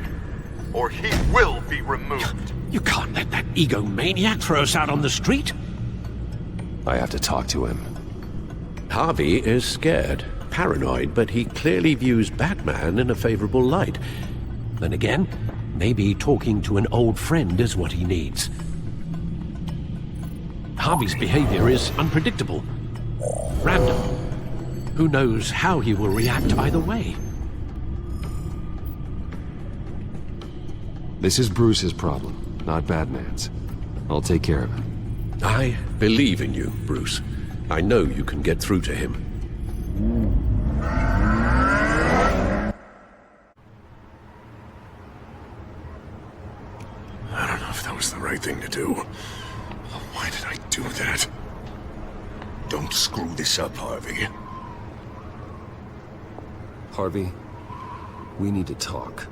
or he will be removed. You can't let that egomaniac throw us out on the street. I have to talk to him. Harvey is scared, paranoid, but he clearly views Batman in a favorable light. Then again, maybe talking to an old friend is what he needs. Harvey's behavior is unpredictable, random. Who knows how he will react either way? This is Bruce's problem, not Batman's. I'll take care of it. I believe in you, Bruce. I know you can get through to him. I don't know if that was the right thing to do. Why did I do that? Don't screw this up, Harvey. Harvey, we need to talk.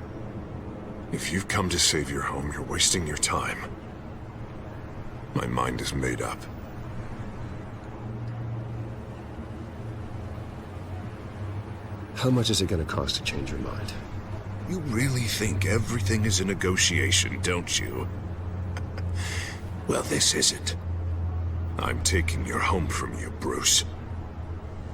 If you've come to save your home, you're wasting your time. My mind is made up. How much is it going to cost to change your mind? You really think everything is a negotiation, don't you? Well, this isn't. I'm taking your home from you, Bruce.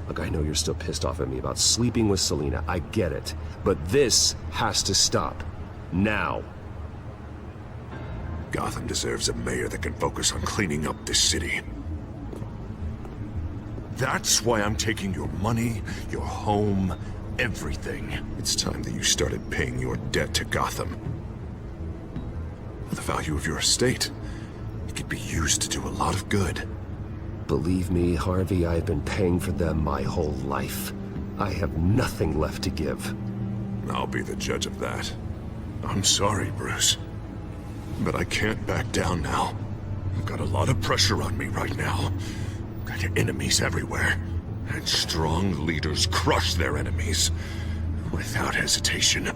Look, I know you're still pissed off at me about sleeping with Selina. I get it. But this has to stop. Now. Gotham deserves a mayor that can focus on cleaning up this city. That's why I'm taking your money, your home, everything. It's time that you started paying your debt to Gotham. The value of your estate, it could be used to do a lot of good. Believe me, Harvey, I've been paying for them my whole life. I have nothing left to give. I'll be the judge of that. I'm sorry, Bruce. But I can't back down now. I've got a lot of pressure on me right now. Got enemies everywhere. And strong leaders crush their enemies. Without hesitation.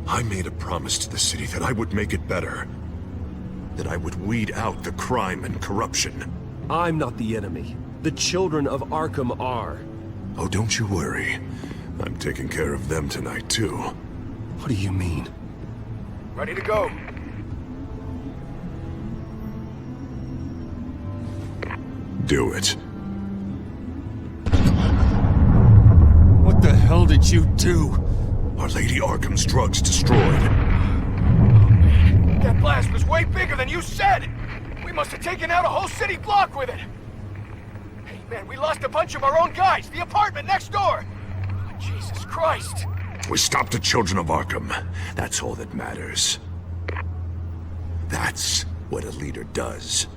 I made a promise to the city that I would make it better. That I would weed out the crime and corruption. I'm not the enemy. The children of Arkham are. Oh, don't you worry. I'm taking care of them tonight, too. What do you mean? Ready to go. Do it. What the hell did you do? Our Lady Arkham's drugs destroyed. That blast was way bigger than you said! We must have taken out a whole city block with it! Hey man, we lost a bunch of our own guys! The apartment next door! Oh, Jesus Christ! We stopped the Children of Arkham. That's all that matters. That's what a leader does.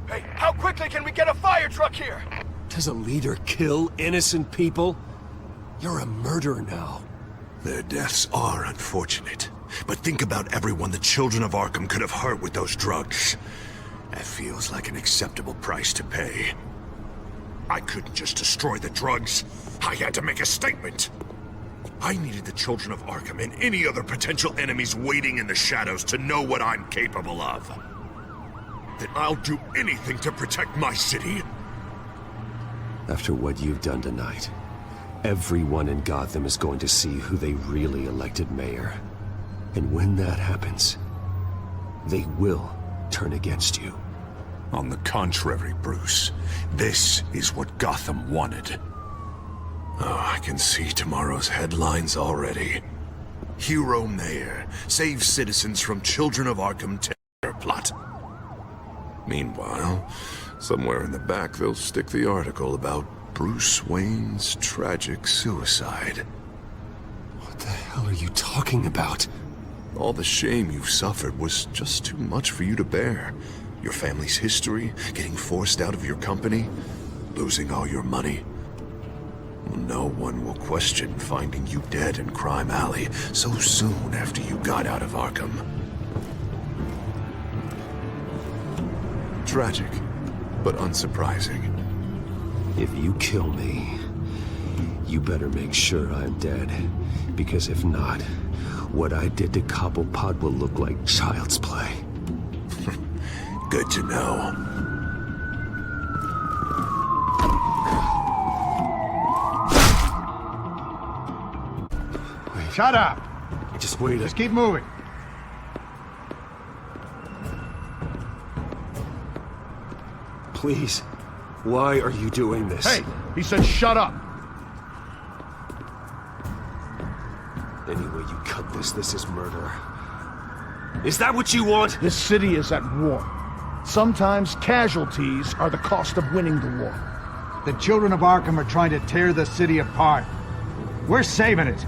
Hey, how quickly can we get a fire truck here? Does a leader kill innocent people? You're a murderer now. Their deaths are unfortunate. But think about everyone the Children of Arkham could have hurt with those drugs. That feels like an acceptable price to pay. I couldn't just destroy the drugs. I had to make a statement. I needed the Children of Arkham and any other potential enemies waiting in the shadows to know what I'm capable of. That I'll do anything to protect my city. After what you've done tonight, everyone in Gotham is going to see who they really elected mayor. And when that happens, they will turn against you. On the contrary, Bruce. This is what Gotham wanted. Oh, I can see tomorrow's headlines already. Hero Mayor saves citizens from Children of Arkham terror plot. Meanwhile, somewhere in the back they'll stick the article about Bruce Wayne's tragic suicide. What the hell are you talking about? All the shame you've suffered was just too much for you to bear. Your family's history, getting forced out of your company, losing all your money. No one will question finding you dead in Crime Alley so soon after you got out of Arkham. Tragic, but unsurprising. If you kill me, you better make sure I'm dead. Because if not, what I did to Cobblepot will look like child's play. Good to know. Shut up! Just wait. Just keep moving. Please, why are you doing this? Hey, he said shut up! Any way you cut this, this is murder. Is that what you want? This city is at war. Sometimes casualties are the cost of winning the war. The children of Arkham are trying to tear the city apart. We're saving it.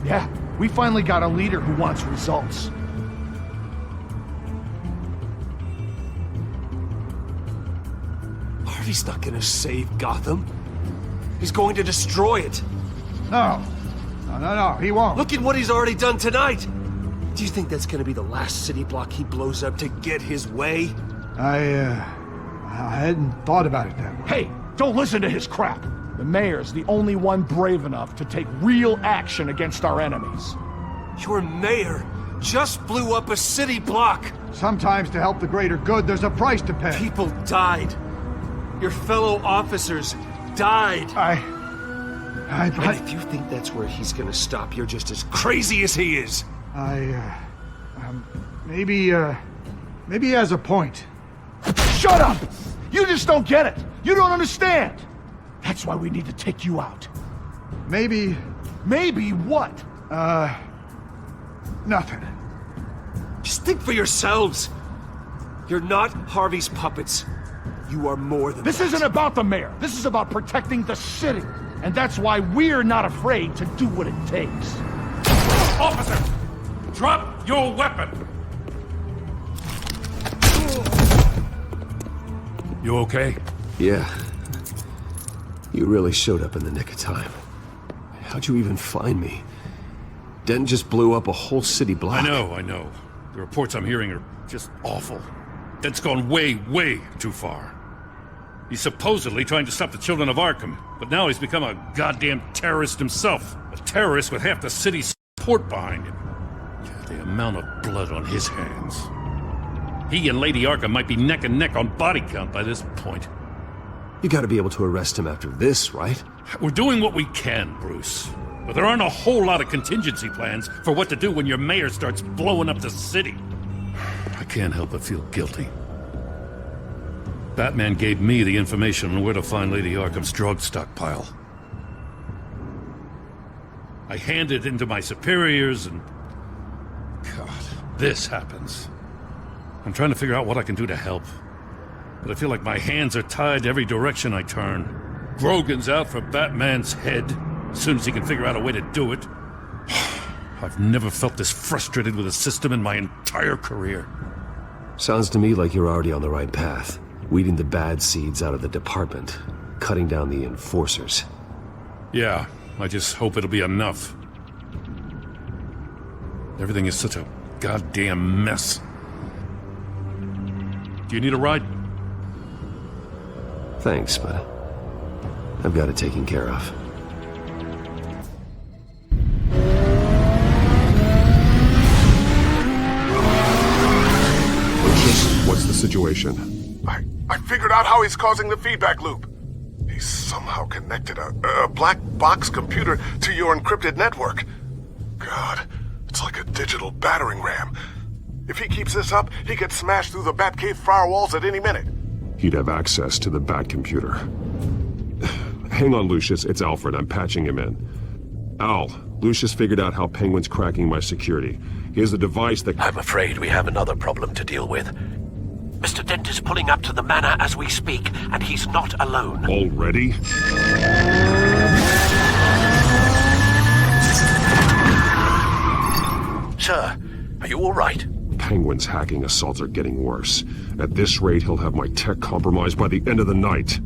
Yeah, we finally got a leader who wants results. Harvey's not gonna save Gotham. He's going to destroy it. No, he won't. Look at what he's already done tonight. Do you think that's gonna be the last city block he blows up to get his way? I hadn't thought about it that way. Hey, don't listen to his crap. The mayor's the only one brave enough to take real action against our enemies. Your mayor just blew up a city block. Sometimes to help the greater good, there's a price to pay. People died. Your fellow officers died. And if you think that's where he's gonna stop, you're just as crazy as he is. Maybe he has a point. Shut up! You just don't get it. You don't understand. That's why we need to take you out. Maybe... Maybe what? Nothing. Just think for yourselves. You're not Harvey's puppets. You are more than This isn't about the mayor. This is about protecting the city. And that's why we're not afraid to do what it takes. Officer! Drop your weapon! You okay? Yeah. You really showed up in the nick of time. How'd you even find me? Dent just blew up a whole city block. I know. The reports I'm hearing are just awful. Dent's gone way, way too far. He's supposedly trying to stop the children of Arkham, but now he's become a goddamn terrorist himself. A terrorist with half the city's support behind him. The amount of blood on his hands. He and Lady Arkham might be neck and neck on body count by this point. You gotta be able to arrest him after this, right? We're doing what we can, Bruce. But there aren't a whole lot of contingency plans for what to do when your mayor starts blowing up the city. I can't help but feel guilty. Batman gave me the information on where to find Lady Arkham's drug stockpile. I handed it into my superiors and... God, this happens. I'm trying to figure out what I can do to help. But I feel like my hands are tied every direction I turn. Grogan's out for Batman's head, as soon as he can figure out a way to do it. I've never felt this frustrated with a system in my entire career. Sounds to me like you're already on the right path. Weeding the bad seeds out of the department. Cutting down the enforcers. Yeah, I just hope it'll be enough. Everything is such a goddamn mess. Do you need a ride? Thanks, but I've got it taken care of. What's the situation? I figured out how he's causing the feedback loop. He's somehow connected a black box computer to your encrypted network. God, it's like a digital battering ram. If he keeps this up, he could smash through the Batcave firewalls at any minute. He'd have access to the Bat computer. Hang on, Lucius. It's Alfred. I'm patching him in. Al, Lucius figured out how Penguin's cracking my security. He has a device that... I'm afraid we have another problem to deal with. Mr. Dent is pulling up to the manor as we speak, and he's not alone. Already? Sir, right? Penguin's hacking assaults are getting worse. At this rate, he'll have my tech compromised by the end of the night.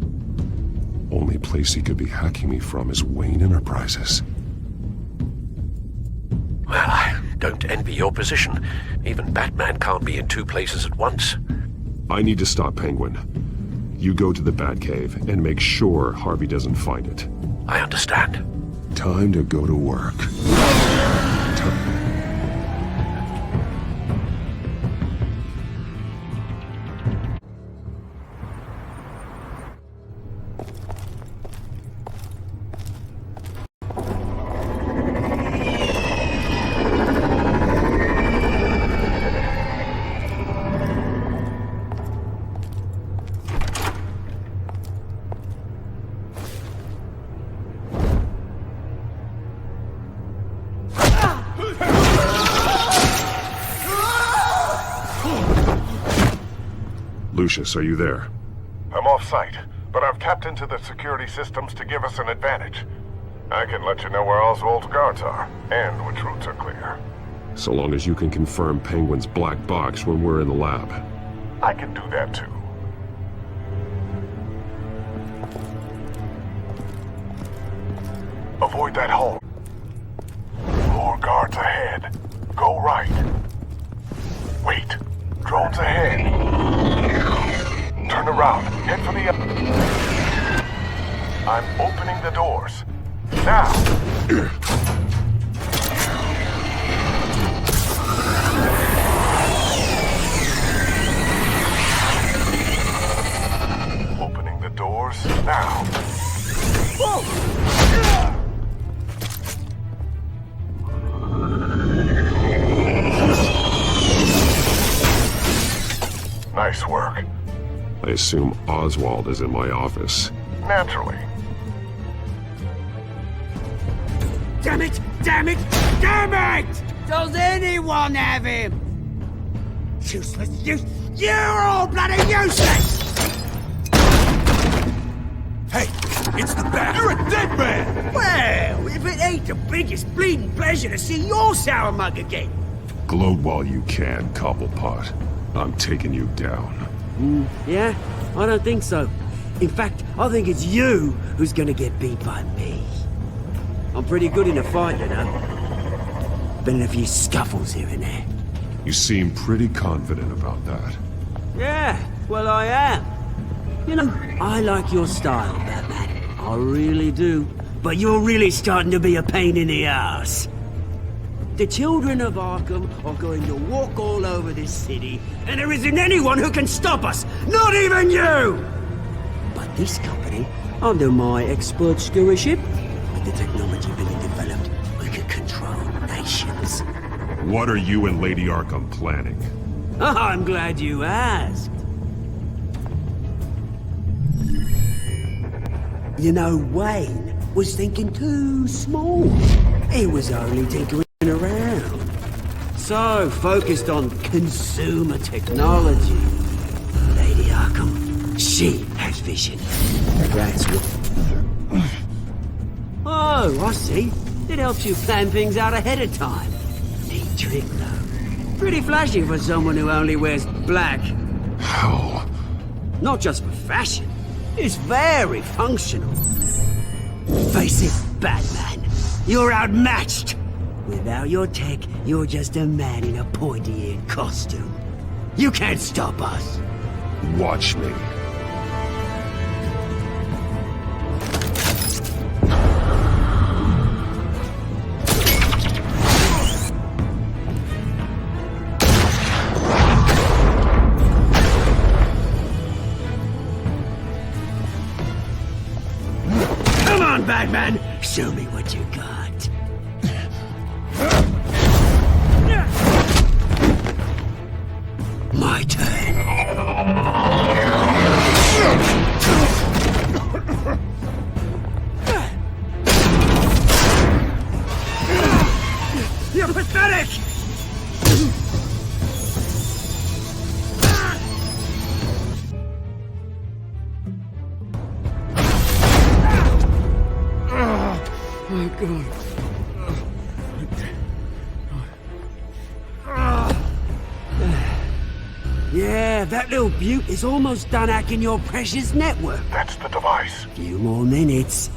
Only place he could be hacking me from is Wayne Enterprises. Well, I don't envy your position. Even Batman can't be in two places at once. I need to stop Penguin. You go to the Batcave and make sure Harvey doesn't find it. I understand. Time to go to work. Lucius, are you there? I'm off-site, but I've tapped into the security systems to give us an advantage. I can let you know where Oswald's guards are, and which routes are clear. So long as you can confirm Penguin's black box when we're in the lab. I can do that too. Avoid that hole. More guards ahead. Go right. Wait. Drones ahead. Turn around. Head for the... I'm opening the doors. Now! Opening the doors now. Nice work. I assume Oswald is in my office. Naturally. Damn it! Damn it! Damn it! Does anyone have him? Useless, you're all bloody useless! Hey, it's the Bat. You're a dead man! Well, if it ain't the biggest bleeding pleasure to see your sour mug again. Gloat while you can, Cobblepot. I'm taking you down. Yeah? I don't think so. In fact, I think it's you who's gonna get beat by me. I'm pretty good in a fight, you know. Been in a few scuffles here and there. You seem pretty confident about that. Yeah, well I am. You know, I like your style, Batman. I really do. But you're really starting to be a pain in the ass. The children of Arkham are going to walk all over this city, and there isn't anyone who can stop us! Not even you! But this company, under my expert stewardship, with the technology being developed, we can control nations. What are you and Lady Arkham planning? I'm glad you asked. You know, Wayne was thinking too small. He was only tinkering around. So focused on consumer technology. Lady Arkham, she has vision. That's what... Oh, I see. It helps you plan things out ahead of time. Neat trick, though. Pretty flashy for someone who only wears black. How? Not just for fashion. It's very functional. Face it, Batman. You're outmatched. Without your tech, you're just a man in a pointy-eared costume. You can't stop us. Watch me. Come on, Batman! Show me what you got. My turn. You're pathetic! My God. Yeah, that little beaut is almost done hacking your precious network. That's the device. Few more minutes.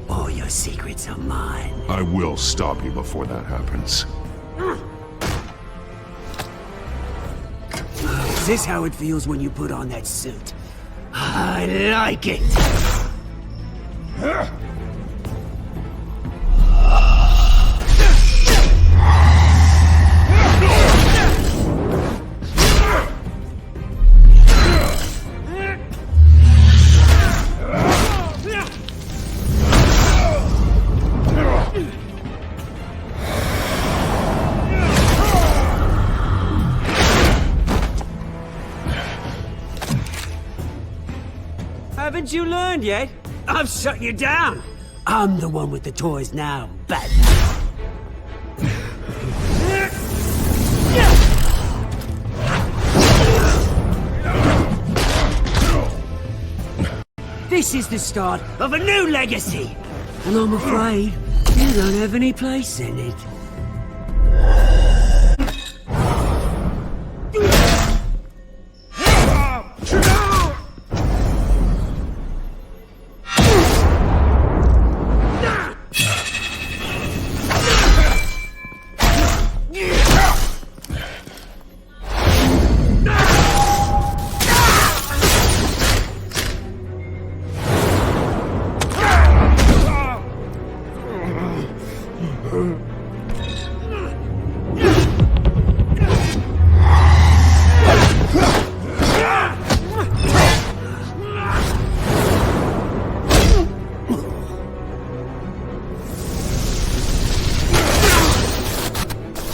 All your secrets are mine. I will stop you before that happens. Is this how it feels when you put on that suit? I like it! Haven't you learned yet? I've shut you down. I'm the one with the toys now, Batman. This is the start of a new legacy, and I'm afraid you don't have any place in it.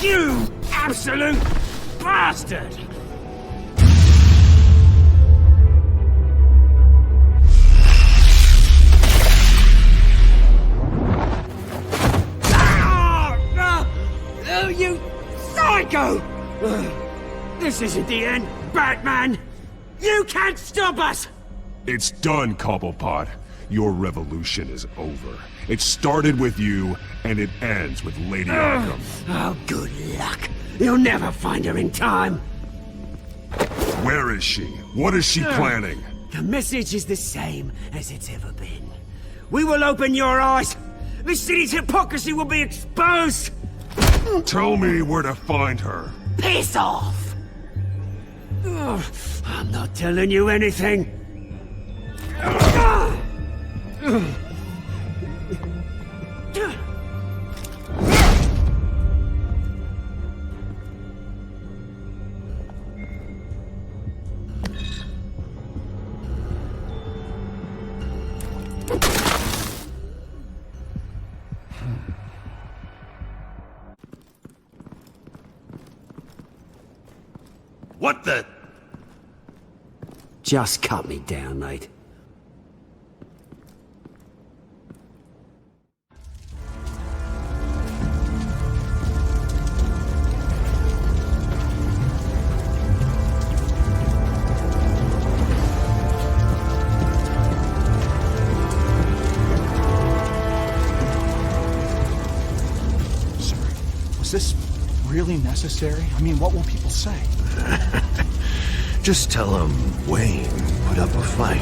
You absolute bastard! Oh, you psycho! This isn't the end, Batman! You can't stop us! It's done, Cobblepot. Your revolution is over. It started with you, and it ends with Lady Arkham. Oh, good luck. You'll never find her in time. Where is she? What is she planning? The message is the same as it's ever been. We will open your eyes. The city's hypocrisy will be exposed. Tell me where to find her. Piss off! I'm not telling you anything. What the? Just cut me down, mate. Was this really necessary? I mean, what will people say? Just tell him Wayne put up a fight.